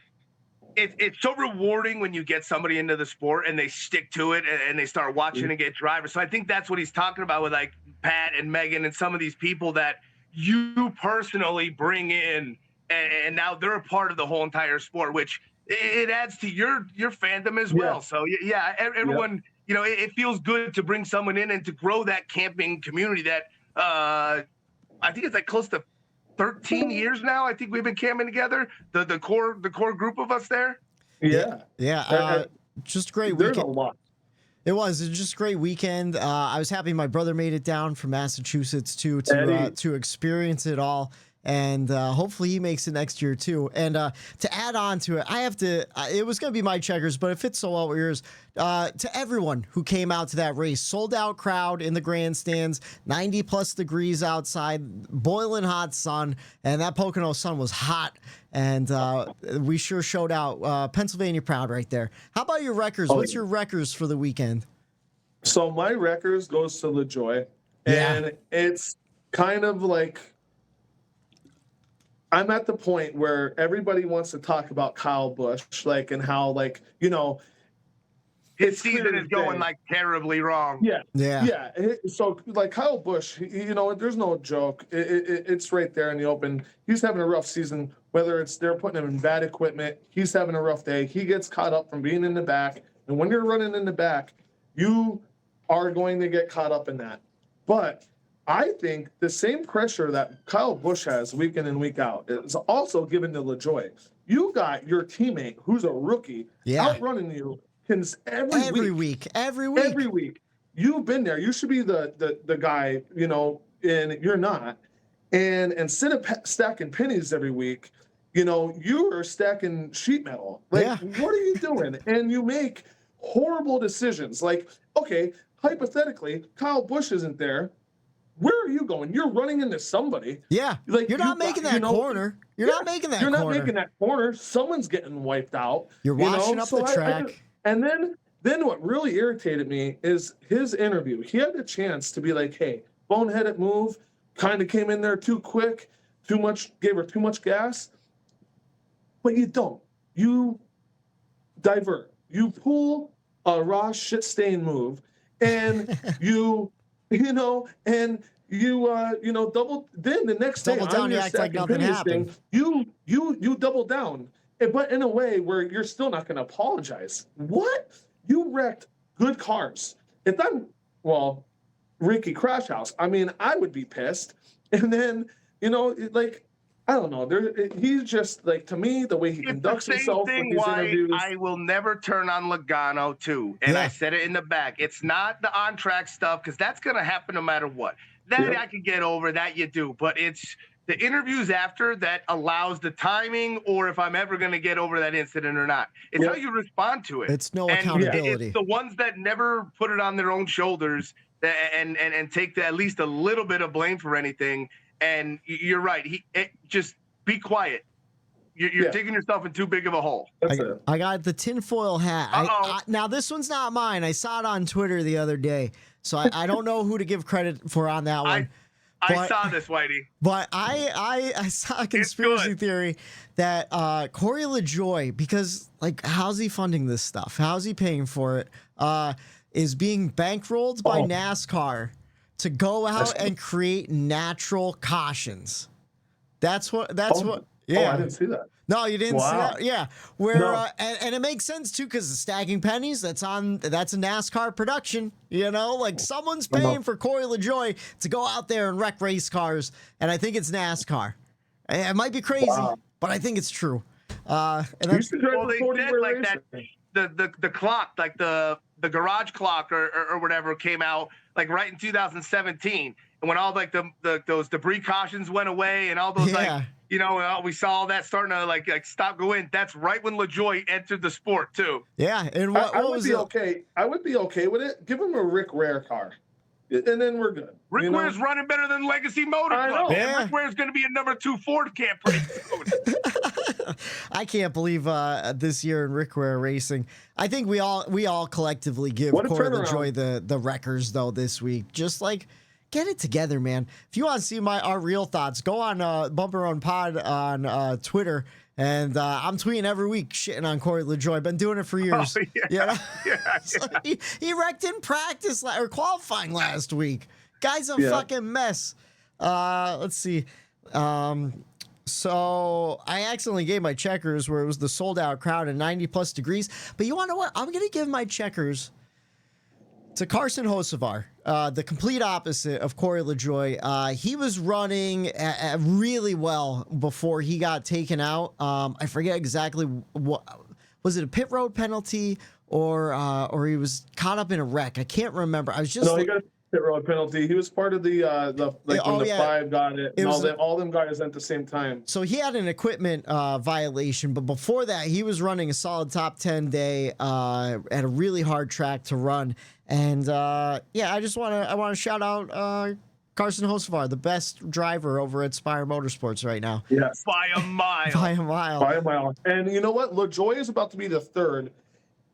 so rewarding when you get somebody into the sport and they stick to it and they start watching and get drivers. So I think that's what he's talking about with like Pat and Megan and some of these people that you personally bring in, and now they're a part of the whole entire sport, which it adds to your fandom as well. So yeah, everyone. It feels good to bring someone in and to grow that camping community that I think it's like close to 13 years now. I think we've been camping together, the core group of us there. Yeah. Just great weekend. There's a lot. It was just a great weekend. I was happy my brother made it down from Massachusetts to experience it all. And hopefully he makes it next year too. And to add on to it, it was going to be my checkers, but it fits so well with yours. To everyone who came out to that race, sold out crowd in the grandstands, 90 plus degrees outside, boiling hot sun, and that Pocono sun was hot. And we sure showed out. Pennsylvania proud right there. How about your records? What's your records for the weekend? So my records goes to Lajoie, and it's kind of like, I'm at the point where everybody wants to talk about Kyle Busch, like, and how, like, his season is going like terribly wrong. Yeah. So like Kyle Busch, there's no joke. It's right there in the open. He's having a rough season, whether it's they're putting him in bad equipment. He's having a rough day. He gets caught up from being in the back. And when you're running in the back, you are going to get caught up in that. But I think the same pressure that Kyle Busch has week in and week out is also given to Lajoie. You got your teammate who's a rookie outrunning you every week. You've been there. You should be the guy, and you're not. And instead of stacking pennies every week, you are stacking sheet metal. Like, what are you doing? And you make horrible decisions. Like, okay, hypothetically, Kyle Busch isn't there. Where are you going? You're running into somebody. Yeah. Like, you're not making that corner. You're not making that corner. You're not making that corner. Someone's getting wiped out. You're washing up the track. And then what really irritated me is his interview. He had the chance to be like, hey, boneheaded move, kind of came in there too quick, gave her too much gas. But you don't. You divert. You pull a raw shit-stained move, and you double. Then the next day, double down. You act like nothing happened. You double down, but in a way where you're still not going to apologize. What? You wrecked good cars. If I'm Ricky Crash House, I mean, I would be pissed. And then I don't know. He's just like, to me, the way he conducts himself with these interviews. I will never turn on Logano too, and I said it in the back. It's not the on-track stuff, because that's going to happen no matter what. That I can get over. That you do, but it's the interviews after that allows the timing, or if I'm ever going to get over that incident or not. It's how you respond to it. It's no accountability. It's the ones that never put it on their own shoulders and take at least a little bit of blame for anything. And you're right. Just be quiet. You're digging yourself in too big of a hole. I got the tinfoil hat. Now, this one's not mine. I saw it on Twitter the other day, so I don't know who to give credit for on that one. I saw this, Whitey. But I saw a conspiracy theory that Corey Lajoie, because, like, how's he funding this stuff? How's he paying for it? Is being bankrolled by NASCAR to go out and create natural cautions. That's what. Yeah. I didn't see that. No, you didn't see that. Yeah, where and it makes sense too, because the stacking pennies. That's a NASCAR production. Like someone's paying for Corey Lajoie to go out there and wreck race cars, and I think it's NASCAR. It might be crazy, but I think it's true. And that's, they said like that. The clock, like the garage clock or whatever, came out like right in 2017, and when all like those debris cautions went away and all those like You know, we saw all that starting to like stop go in. That's right when Lajoie entered the sport too. Yeah, and I would be okay. I would be okay with it. Give him a Rick Ware car, and then we're good. Rick Ware's running better than Legacy Motor Club. Yeah. Rick Ware's going to be a number 2 Ford camp pretty soon. I can't believe this year in Rick Ware Racing. I think we all collectively give Corey LaJoie the wreckers though this week. Just like get it together, man. If you want to see our real thoughts, go on Bumper Run Pod on Twitter. And I'm tweeting every week shitting on Corey LaJoie. Been doing it for years. Oh, yeah. You know? Yeah. So he wrecked in practice or qualifying last week. Guy's a fucking mess. Let's see. So I accidentally gave my checkers where it was the sold out crowd and 90 plus degrees. But you want to know what? I'm going to give my checkers to Carson Hocevar, the complete opposite of Corey LaJoie. He was running really well before he got taken out. I forget exactly what was it, a pit road penalty or he was caught up in a wreck. I can't remember. I was just he got a pit road penalty. He was part of the five got it. And all them guys at the same time. So he had an equipment violation, but before that, he was running a solid top 10 day at a really hard track to run. And I want to shout out Carson Hocevar, the best driver over at Spire Motorsports right now. Yes, by a mile. By a mile. By a mile. And you know what? LaJoie is about to be the third.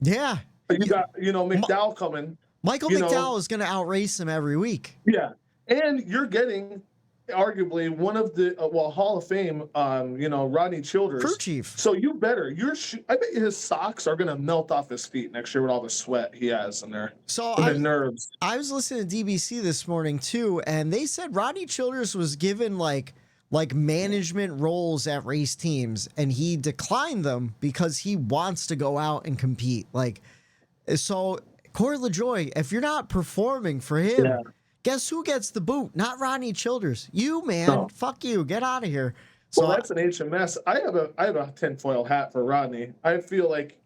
Yeah. You got McDowell coming. Michael McDowell is going to outrace him every week. Yeah, and you're getting arguably one of the Hall of Fame, Rodney Childers, crew chief. So you better. I bet his socks are gonna melt off his feet next year with all the sweat he has in there. So the nerves. I was listening to DBC this morning too, and they said Rodney Childers was given like management roles at race teams, and he declined them because he wants to go out and compete. So Corey LaJoie, if you're not performing for him. Yeah. Guess who gets the boot? Not Rodney Childers. You, man. No. Fuck you. Get out of here. So that's an HMS. I have a tinfoil hat for Rodney. I feel like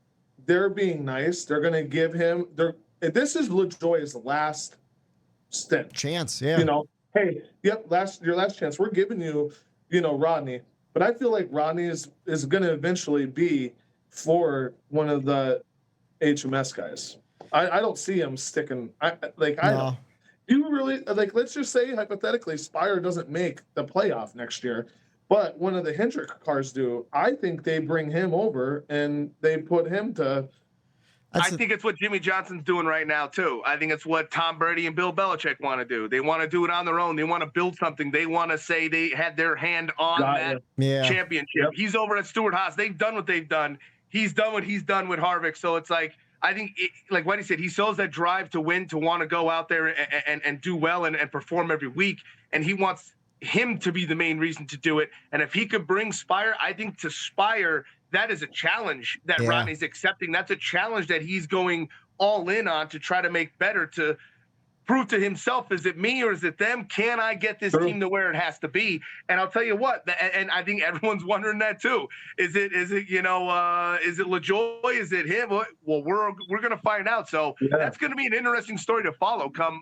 they're being nice. They're going to give him this is LaJoie's last stint. Chance, yeah. Hey, yep, your last chance. We're giving you, Rodney. But I feel like Rodney is going to eventually be for one of the HMS guys. I don't see him sticking. No. You really let's just say hypothetically Spire doesn't make the playoff next year, but one of the Hendrick cars do. I think they bring him over and they put him to. I think it's what Jimmy Johnson's doing right now too. I think it's what Tom Brady and Bill Belichick want to do. They want to do it on their own. They want to build something. They want to say they had their hand on that championship. Yep. He's over at Stewart-Haas. They've done what they've done. He's done what he's done with Harvick. So it's like. I think, like what he said, he shows that drive to win, to want to go out there and do well and perform every week. And he wants him to be the main reason to do it. And if he could bring Spire, I think to Spire, that is a challenge that Rodney's accepting. That's a challenge that he's going all in on to try to make better, to prove to himself, is it me or is it them? Can I get this team to where it has to be? And I'll tell you what, and I think everyone's wondering that too. Is it LaJoie? Is it him? Well, we're going to find out. So that's going to be an interesting story to follow come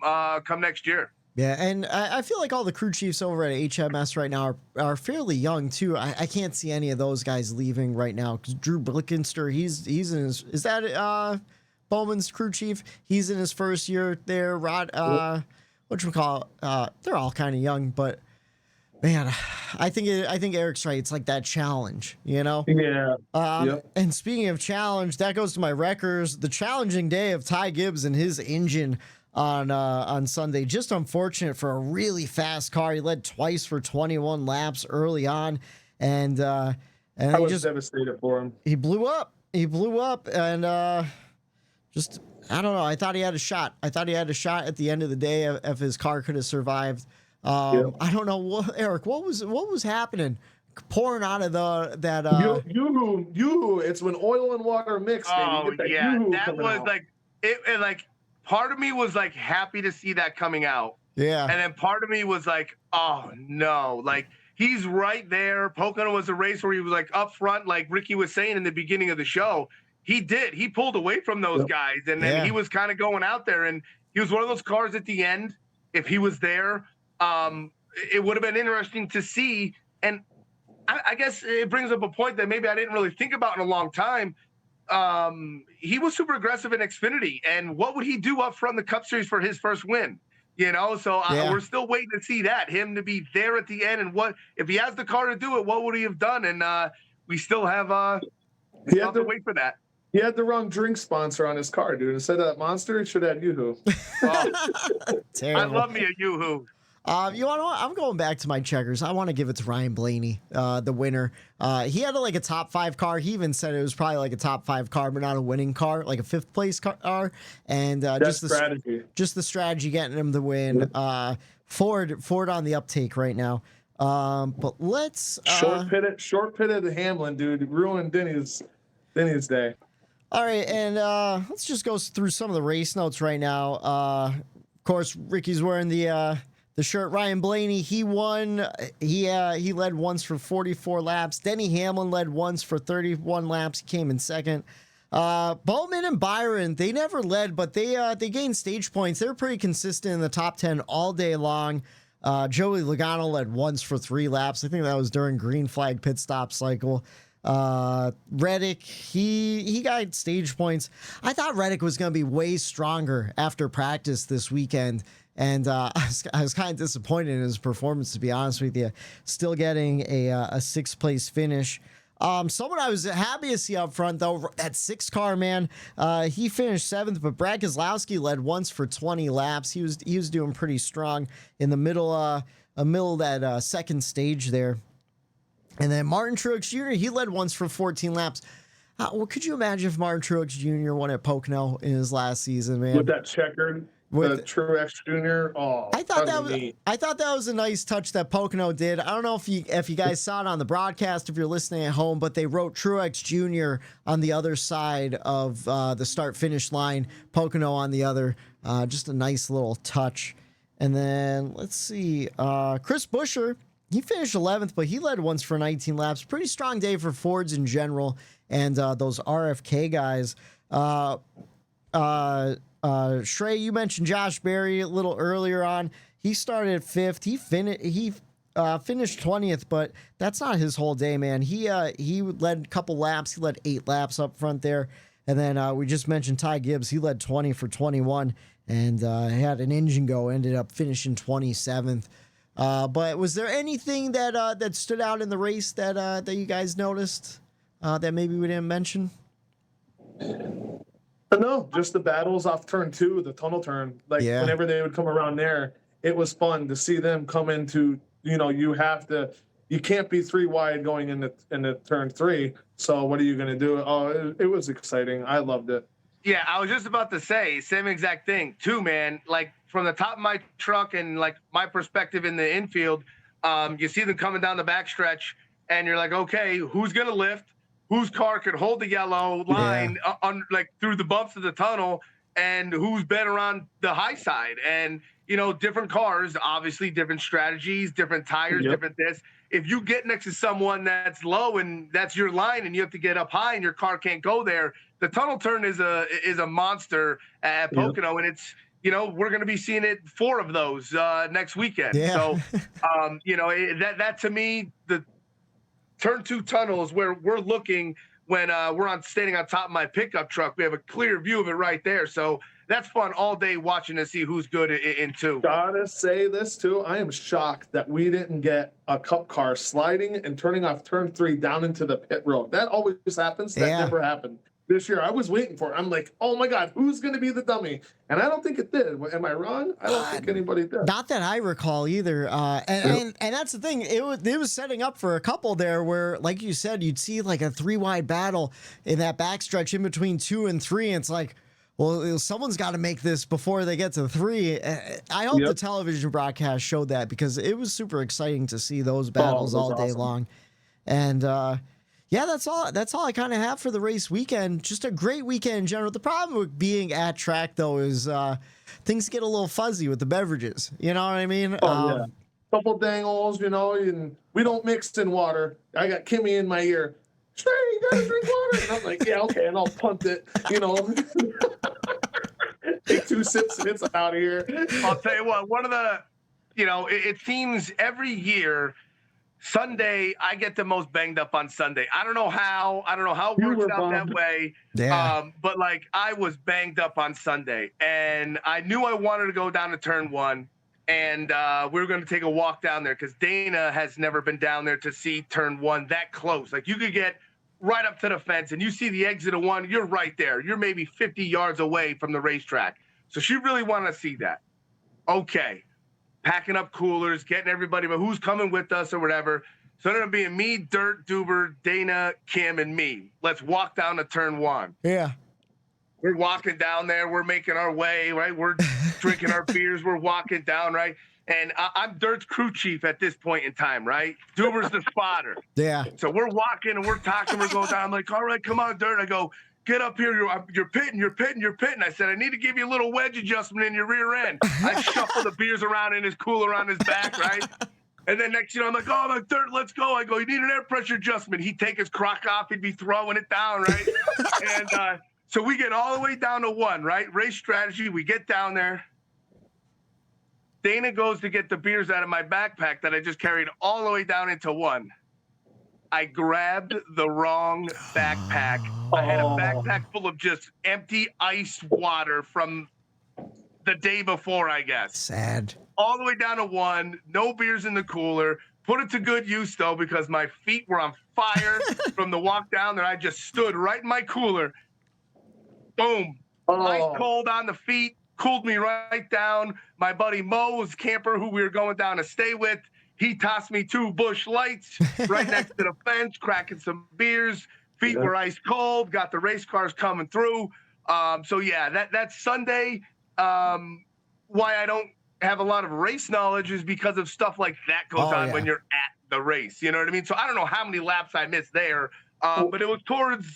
next year. Yeah, and I feel like all the crew chiefs over at HMS right now are fairly young too. I can't see any of those guys leaving right now because Drew Blickenster, he's in his, is that Bowman's crew chief? He's in his first year there. Rod, they're all kind of young, but man, I think Eric's right. It's like that challenge, Yeah. And speaking of challenge, that goes to my wreckers. The challenging day of Ty Gibbs and his engine on Sunday. Just unfortunate for a really fast car. He led twice for 21 laps early on, and I was just devastated for him. He blew up, and just, I don't know. I thought he had a shot. At the end of the day if his car could have survived. I don't know, Eric. What was happening? Pouring out of that. Yoo-hoo. It's when oil and water mix. Oh yeah, that was out. Like it. Like part of me was like happy to see that coming out. Yeah. And then part of me was like, oh no, like he's right there. Pocono was a race where he was like up front, like Ricky was saying in the beginning of the show. He pulled away from those guys, and then he was kind of going out there, and he was one of those cars at the end. If he was there, it would have been interesting to see. And I guess it brings up a point that maybe I didn't really think about in a long time. He was super aggressive in Xfinity, and what would he do up front in the Cup Series for his first win? So we're still waiting to see that, him to be there at the end, and what if he has the car to do it, what would he have done? And we still have to wait for that. He had the wrong drink sponsor on his car, dude. Instead of that Monster, it should have had Yoo-Hoo. Terrible. I love me a Yoo-Hoo. You know what? I'm going back to my checkers. I want to give it to Ryan Blaney, the winner. He had a top 5 car. He even said it was probably like a top 5 car, but not a winning car, like a 5th place car. And just the strategy getting him the win. Ford on the uptake right now. But let's short pitted Hamlin, dude, ruined Denny's day. All right, and let's just go through some of the race notes right now. Of course, Ricky's wearing the shirt. Ryan Blaney, he won. He led once for 44 laps. Denny Hamlin led once for 31 laps. He came in second. Bowman and Byron, they never led, but they gained stage points. They were pretty consistent in the top 10 all day long. Joey Logano led once for 3 laps. I think that was during green flag pit stop cycle. Reddick, he got stage points. I thought Reddick was going to be way stronger after practice this weekend. And I was kind of disappointed in his performance, to be honest with you. Still getting a 6th place finish. Someone I was happy to see up front, though, that 6 car, man. He finished 7th, but Brad Keselowski led once for 20 laps. He was doing pretty strong in the middle of that second stage there. And then Martin Truex Jr., he led once for 14 laps. Well, could you imagine if Martin Truex Jr. won at Pocono in his last season, man? With that checkered, with Truex Jr. Oh, I thought that was a nice touch that Pocono did. I don't know if you guys saw it on the broadcast, if you're listening at home, but they wrote Truex Jr. on the other side of the start-finish line, Pocono on the other. Just a nice little touch. And then let's see, Chris Buescher. He finished 11th, but he led once for 19 laps. Pretty strong day for Fords in general and those RFK guys. Shrey, you mentioned Josh Berry a little earlier on. He started 5th. He finished 20th, but that's not his whole day, man. He led a couple laps. He led 8 laps up front there. And then we just mentioned Ty Gibbs. He led 20 for 21 and had an engine go. Ended up finishing 27th. But was there anything that stood out in the race that you guys noticed that maybe we didn't mention? No, just the battles off turn 2, the tunnel turn. Whenever they would come around there, it was fun to see them come into. You can't be 3 wide going into turn 3. So what are you going to do? Oh, it was exciting. I loved it. Yeah, I was just about to say same exact thing too, man. Like from the top of my truck and like my perspective in the infield, you see them coming down the backstretch, and you're like, okay, who's gonna lift? Whose car could hold the yellow line through the bumps of the tunnel, and who's better on the high side? And different cars, obviously different strategies, different tires, different this. If you get next to someone that's low and that's your line and you have to get up high and your car can't go there, the tunnel turn is a monster at Pocono, and it's we're going to be seeing 4 of those next weekend. Yeah. So that to me, the turn 2 tunnel is where we're looking when we're standing on top of my pickup truck. We have a clear view of it right there. So that's fun all day watching to see who's good in 2. Gotta say this too. I am shocked that we didn't get a Cup car sliding and turning off turn 3 down into the pit road. That always happens. That never happened this year. I was waiting for it. I'm like, oh my God, who's going to be the dummy? And I don't think it did. Am I wrong? I don't think anybody did. Not that I recall either. And that's the thing. It was setting up for a couple there where, like you said, you'd see like a 3 wide battle in that backstretch in between 2 and 3. And it's like, well, someone's got to make this before they get to 3. I hope the television broadcast showed that, because it was super exciting to see those battles all day long. And that's all I kind of have for the race weekend. Just a great weekend in general. The problem with being at track, though, is things get a little fuzzy with the beverages. You know what I mean? Couple dangles, and we don't mix in water. I got Kimmy in my ear. Sure, you gotta drink water. And I'm like, yeah, okay, and I'll punt it, Take 2 sips and it's out of here. I'll tell you what, one of the, it seems every year Sunday, I get the most banged up on Sunday. I don't know how. I don't know how it You works were out bummed. that way. Yeah. But like I was banged up on Sunday, and I knew I wanted to go down to turn 1, and we were going to take a walk down there because Dana has never been down there to see turn 1 that close. Like you could get right up to the fence, and you see the exit of 1. You're right there. You're maybe 50 yards away from the racetrack. So she really wanted to see that. Okay. Packing up coolers, getting everybody, but who's coming with us or whatever. So it ended up being me, Dirt, Duber, Dana, Kim, and me. Let's walk down to turn 1. Yeah. We're walking down there. We're making our way, right? We're drinking our beers. We're walking down, right? And I'm Dirt's crew chief at this point in time, right? Duber's the spotter. Yeah. So we're walking and we're talking. We're going down. I'm like, all right, come on, Dirt. I go, get up here. You're pitting. I said, I need to give you a little wedge adjustment in your rear end. I shuffle the beers around in his cooler on his back, right? And then next, I'm like, oh, my Dirt, let's go. I go, you need an air pressure adjustment. He'd take his crock off. He'd be throwing it down, right? And so we get all the way down to 1, right? Race strategy. We get down there. Dana goes to get the beers out of my backpack that I just carried all the way down into 1. I grabbed the wrong backpack. I had a backpack full of just empty ice water from the day before, I guess. Sad. All the way down to 1, no beers in the cooler. Put it to good use, though, because my feet were on fire from the walk down there. I just stood right in my cooler. Boom. Ice cold on the feet, cooled me right down. My buddy Mo was camper who we were going down to stay with. He tossed me 2 Busch Lights right next to the fence, cracking some beers. Feet were ice cold. Got the race cars coming through. So yeah, that's Sunday. Why I don't have a lot of race knowledge is because of stuff like that goes on when you're at the race. You know what I mean? So I don't know how many laps I missed there, but it was towards,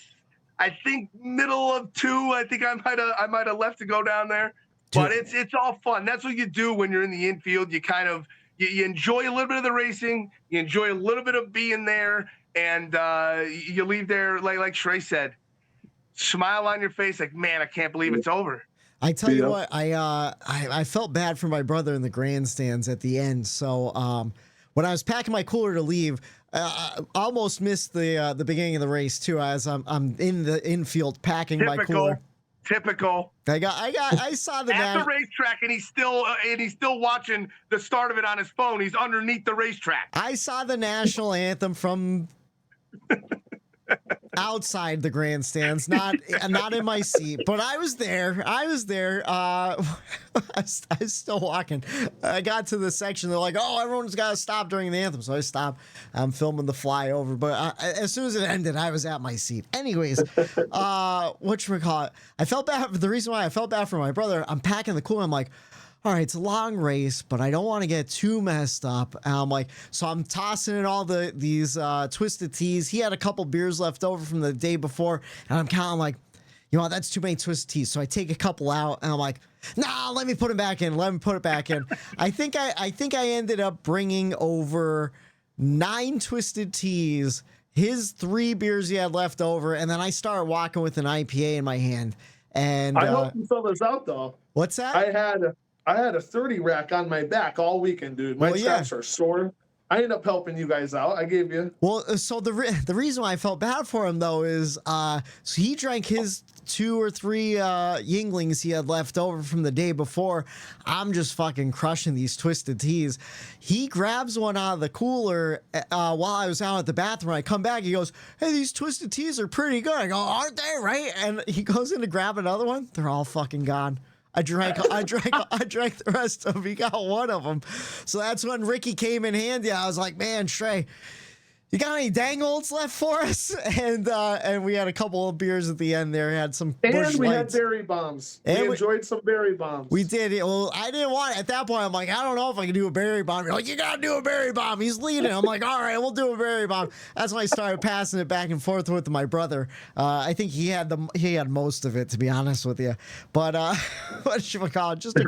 I think, middle of 2. I think I might have left to go down there. But it's all fun. That's what you do when you're in the infield. You kind of you enjoy a little bit of the racing, you enjoy a little bit of being there, and you leave there like Shrey said, smile on your face, like, man, I can't believe it's over. I tell you what, I felt bad for my brother in the grandstands at the end. So when I was packing my cooler to leave, I almost missed the beginning of the race too, as I'm in the infield packing my cooler. Typical. I saw the at the racetrack, and he's still watching the start of it on his phone. He's underneath the racetrack. I saw the national anthem from outside the grandstands, not in my seat, but I was there. I was still walking. I got to the section. They're like, "Oh, everyone's got to stop during the anthem," so I stopped. I'm filming the flyover, but as soon as it ended, I was at my seat. Anyways, whatchamacallit? I felt bad. The reason why I felt bad for my brother, I'm packing the cooler. I'm like, all right, it's a long race, but I don't want to get too messed up. And I'm like, so I'm tossing in all these Twisted Teas. He had a couple beers left over from the day before, and I'm kind of like, you know, that's too many Twisted Teas. So I take a couple out, and I'm like, nah, let me put them back in. Let me put it back in. I think I ended up bringing over 9 Twisted Teas, his 3 beers he had left over, and then I started walking with an IPA in my hand. And I hope you fill this out, though. What's that? I had a 30 rack on my back all weekend, dude. My straps are sore. I ended up helping you guys out. I gave you. Well, so the reason why I felt bad for him, though, is so he drank his 2 or 3 Yinglings he had left over from the day before. I'm just fucking crushing these Twisted Teas. He grabs one out of the cooler while I was out at the bathroom. I come back, he goes, "Hey, these Twisted Teas are pretty good." I go, "Aren't they, right?" And he goes in to grab another one. They're all fucking gone. I drank the rest of them. He got one of them. So that's when Ricky came in handy. I was like, man, Shrey, you got any dangles left for us? And we had a couple of beers at the end there. Had some Busch we Lights. had berry bombs. We enjoyed some berry bombs. We did. Well, I didn't want it. At that point, I'm like, I don't know if I can do a berry bomb. You're like, you got to do a berry bomb. He's leading. I'm like, all right, we'll do a berry bomb. That's when I started passing it back and forth with my brother. I think he had most of it, to be honest with you. But what should we call it? Just a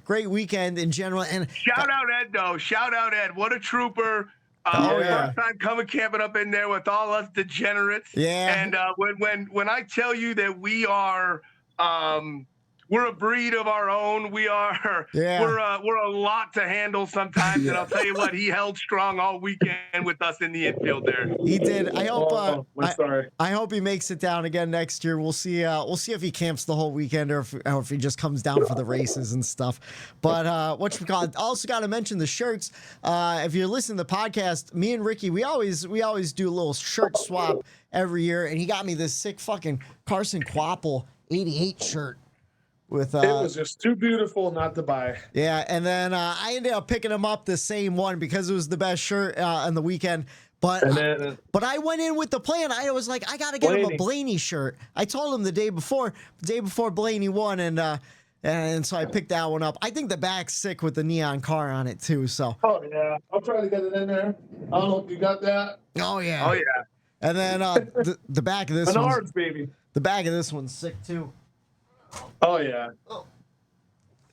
great weekend in general. And shout out Ed, though. Shout out Ed. What a trooper. First time coming camping up in there with all us degenerates. Yeah. And when I tell you that we are we're a breed of our own. We're a lot to handle sometimes. And I'll tell you what, he held strong all weekend with us in the infield there. He did. I hope. I hope he makes it down again next year. We'll see. We'll see if he camps the whole weekend or if he just comes down for the races and stuff. But also got to mention the shirts. If you're listening to the podcast, me and Ricky, we always do a little shirt swap every year, and he got me this sick fucking Carson Quapple 88 shirt. With, it was just too beautiful not to buy. Yeah, and then I ended up picking him up the same one because it was the best shirt on the weekend. But I went in with the plan. I was like, I gotta get him a Blaney shirt. I told him the day before Blaney won, and so I picked that one up. I think the back's sick with the neon car on it too. So. Oh yeah, I'll try to get it in there. I don't know if you got that. Oh yeah. Oh yeah. And then the back of this one. Baby. The back of this one's sick too. Oh yeah.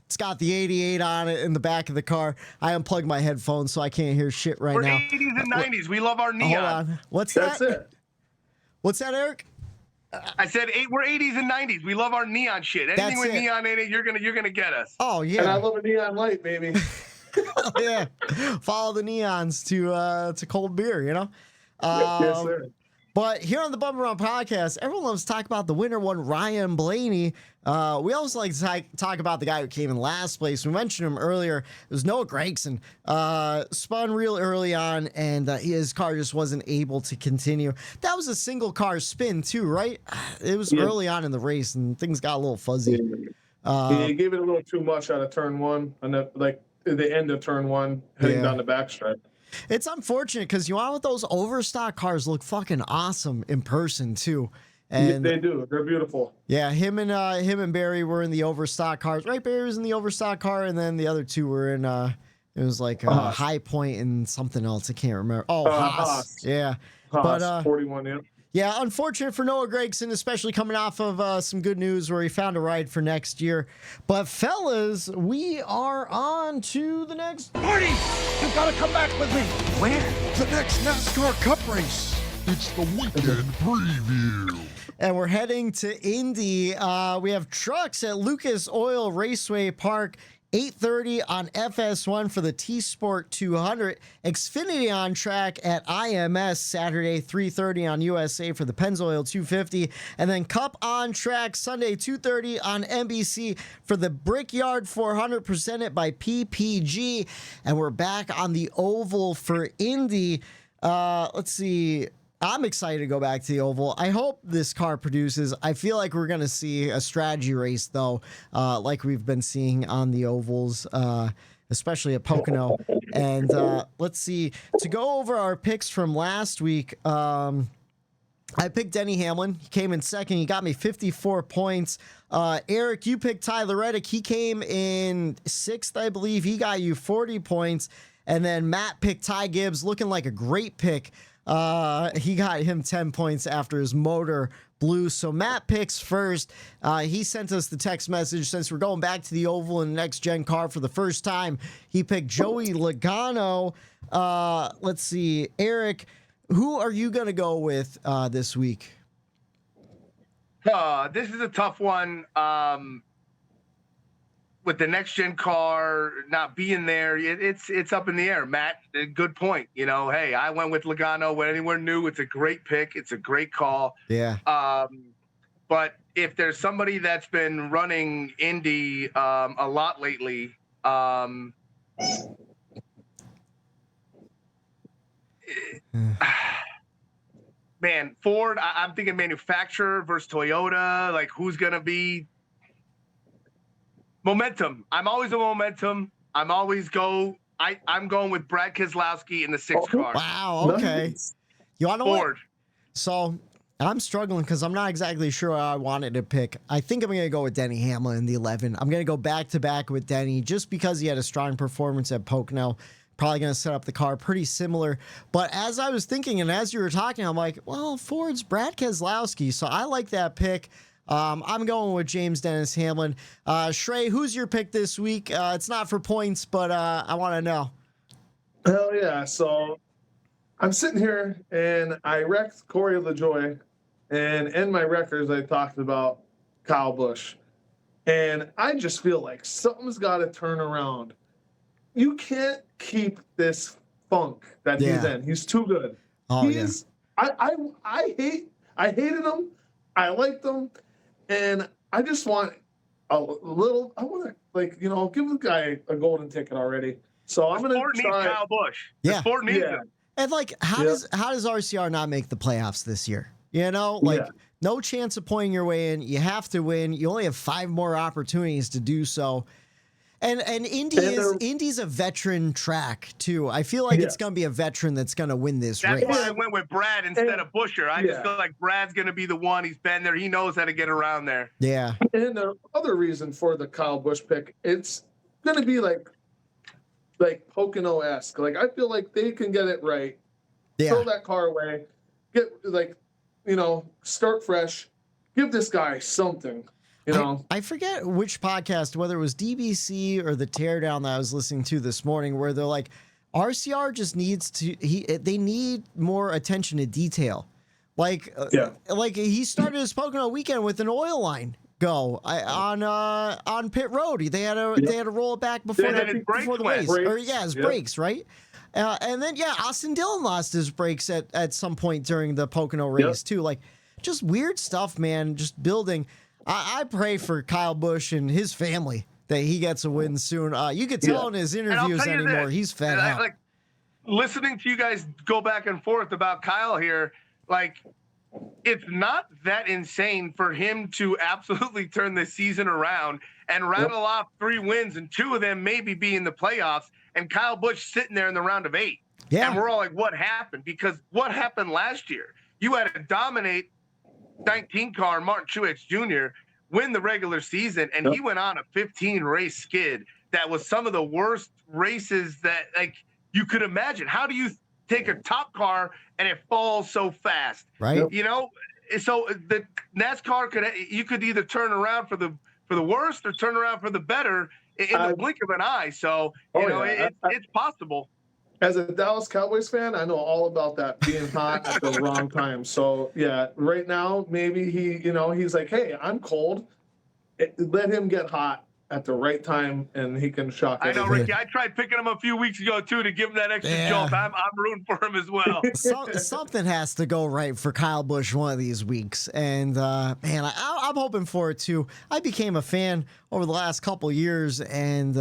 It's got the 88 on it in the back of the car. I unplugged my headphones so I can't hear shit right now. We're 80s and 90s. We love our neon. Hold on. What's that? That's it. What's that, Eric? I said we're 80s and 90s. We love our neon shit. Anything with neon in it, you're gonna get us. Oh yeah. And I love a neon light, baby. Oh, yeah. Follow the neons to cold beer, you know? Yes, sir. But here on the Bum Run Podcast, everyone loves to talk about the winner one, Ryan Blaney. We always like to talk about the guy who came in last place. We mentioned him earlier. It was Noah Gragson. Spun real early on, and his car just wasn't able to continue. That was a single car spin, too, right? It was early on in the race, and things got a little fuzzy. He gave it a little too much out of turn one, and the end of turn one, heading down the backstretch. It's unfortunate because you want those overstock cars look fucking awesome in person too. And they do. They're beautiful. Yeah, him and Barry were in the overstock cars. Right, Barry was in the overstock car, and then the other two were in it was like High Point and something else. I can't remember. Oh, Haas. Yeah. Haas, but 41, yeah. Yeah, unfortunate for Noah Gragson, especially coming off of some good news where he found a ride for next year. But fellas, we are on to the next. Marty, you've got to come back with me. Where? The next NASCAR Cup race. It's the weekend preview. And we're heading to Indy. We have trucks at Lucas Oil Raceway Park. 8:30 on FS1 for the TSport 200. Xfinity on track at IMS Saturday, 3:30 on USA for the Pennzoil 250. And then Cup on track Sunday, 2:30 on NBC for the Brickyard 400 presented by PPG. And we're back on the oval for Indy. Let's see. I'm excited to go back to the oval. I hope this car produces. I feel like we're going to see a strategy race, though, like we've been seeing on the ovals, especially at Pocono. And let's see. To go over our picks from last week, I picked Denny Hamlin. He came in second. He got me 54 points. Eric, you picked Tyler Reddick. He came in sixth, I believe. He got you 40 points. And then Matt picked Ty Gibbs, looking like a great pick. He got him 10 points after his motor blew. So Matt picks first. He sent us the text message since we're going back to the oval in the next gen car for the first time. He picked Joey Logano. Let's see, Eric, who are you going to go with this week? This is a tough one. With the next gen car not being there, it's up in the air. Matt, good point. You know, hey, I went with Logano. Went anywhere new. It's a great pick. It's a great call. Yeah. But if there's somebody that's been running Indy a lot lately, man, Ford. I'm thinking manufacturer versus Toyota. Like, who's gonna be? Momentum. I'm always a momentum. I'm going with Brad Keselowski in the 6th car. Wow. Okay. Nice. You want to Ford. So I'm struggling because I'm not exactly sure what I wanted to pick. I think I'm going to go with Denny Hamlin in the 11. I'm going to go back to back with Denny just because he had a strong performance at Pocono. Probably going to set up the car pretty similar. But as I was thinking and as you were talking, I'm like, well, Ford's Brad Keselowski. So I like that pick. I'm going with James Dennis Hamlin. Shrey, who's your pick this week? It's not for points, but I want to know. Hell yeah. So I'm sitting here and I wrecked Corey Lajoie, and in my records I talked about Kyle Busch. And I just feel like something's got to turn around. You can't keep this funk that he's in. He's too good. Oh, I hated him. I liked him. And I just want I want to, like, give the guy a golden ticket already. So I'm going to try. Kyle Busch. Yeah. The sport needs him. And like, how does RCR not make the playoffs this year? No chance of pointing your way in. You have to win. You only have 5 more opportunities to do so. And Indy's a veteran track too. I feel like it's going to be a veteran that's going to win this race. That's why I went with Brad instead of Buscher. I just feel like Brad's going to be the one. He's been there. He knows how to get around there. Yeah. And the other reason for the Kyle Busch pick, it's going to be like Pocono-esque. Like, I feel like they can get it right. Yeah. Throw that car away. Get, start fresh. Give this guy something. I forget which podcast, whether it was DBC or the Teardown that I was listening to this morning, where they're like, RCR just needs they need more attention to detail. Like he started his Pocono weekend with an oil line go on pit road. They had to roll it back before the race. His brakes, right? And then Austin Dillon lost his brakes at some point during the Pocono race too. Like, just weird stuff, man. Just building. I pray for Kyle Busch and his family that he gets a win soon. You could tell in his interviews anymore, he's fed up. Like, listening to you guys go back and forth about Kyle here, like, it's not that insane for him to absolutely turn this season around and rattle off 3 wins and 2 of them maybe be in the playoffs, and Kyle Busch sitting there in the round of 8. Yeah. And we're all like, what happened? Because what happened last year? You had to dominate 19 car Martin Truex Jr. win the regular season, and he went on a 15-race skid that was some of the worst races that, like, you could imagine. How do you take a top car and it falls so fast? Right. So the NASCAR you could either turn around for the worst or turn around for the better in the blink of an eye. So it's possible. As a Dallas Cowboys fan, I know all about that being hot at the wrong time. So, right now, maybe he's like, hey, I'm cold. Let him get hot at the right time, and he can shock I know, Ricky. I tried picking him a few weeks ago, too, to give him that extra jolt. I'm rooting for him as well. Something has to go right for Kyle Busch one of these weeks. And, man, I'm hoping for it, too. I became a fan over the last couple years, and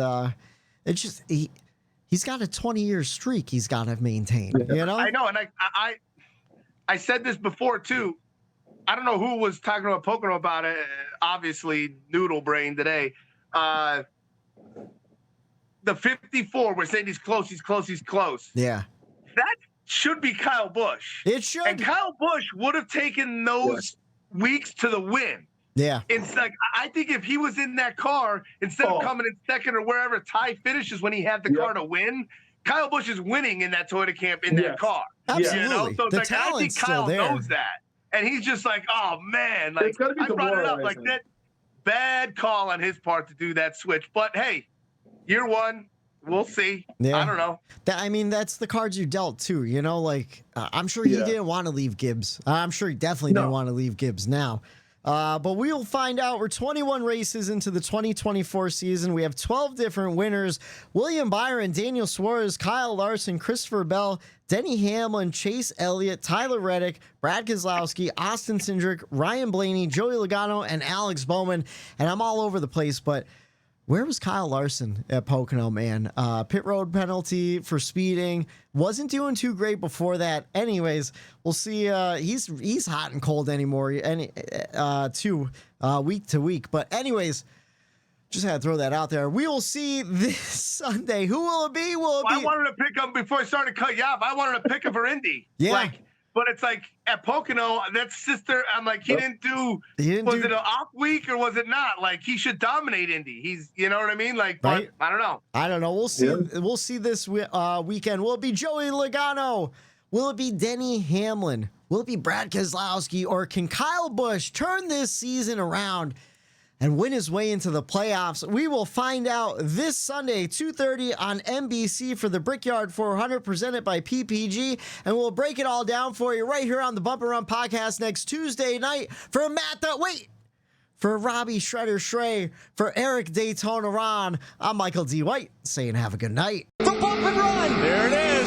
it's just he's got a 20-year streak he's got to maintain, I know, and I said this before, too. I don't know who was talking about Pocono about it. Obviously, noodle brain today. The 54, we're saying he's close. Yeah. That should be Kyle Busch. It should. And Kyle Busch would have taken those weeks to the win. Yeah. It's like, I think if he was in that car, instead of coming in second or wherever Ty finishes when he had the car to win, Kyle Busch is winning in that Toyota camp in that car. Absolutely. So it's the I think Kyle knows that. And he's just like, oh, man. Like, I brought it up. Like, that bad call on his part to do that switch. But, hey, year 1, we'll see. Yeah. I don't know. That's the cards you dealt, too. I'm sure he didn't want to leave Gibbs. I'm sure he definitely didn't want to leave Gibbs now. But we'll find out. We're 21 races into the 2024 season. We have 12 different winners. William Byron, Daniel Suarez, Kyle Larson, Christopher Bell, Denny Hamlin, Chase Elliott, Tyler Reddick, Brad Keselowski, Austin Cindric, Ryan Blaney, Joey Logano, and Alex Bowman. And I'm all over the place, but where was Kyle Larson at Pocono, man? Pit road penalty for speeding. Wasn't doing too great before that. Anyways, we'll see. He's hot and cold anymore, week to week. But anyways, just had to throw that out there. We will see this Sunday. Who will it be? I wanted to pick him before I started to cut you off. I wanted to pick him for Indy. Yeah. But it's like at Pocono, that sister, I'm like, was it an off week or was it not? Like, he should dominate Indy. He's, you know what I mean? Like, but I don't know. I don't know. We'll see. Yeah. We'll see this weekend. Will it be Joey Logano? Will it be Denny Hamlin? Will it be Brad Keselowski? Or can Kyle Busch turn this season around and win his way into the playoffs? We will find out this Sunday, 2:30 on NBC for the Brickyard 400 presented by PPG. And we'll break it all down for you right here on the Bump and Run podcast next Tuesday night for For Robbie Shredder Shrey, for Eric Daytona Ron, I'm Michael D. White saying have a good night. There it is.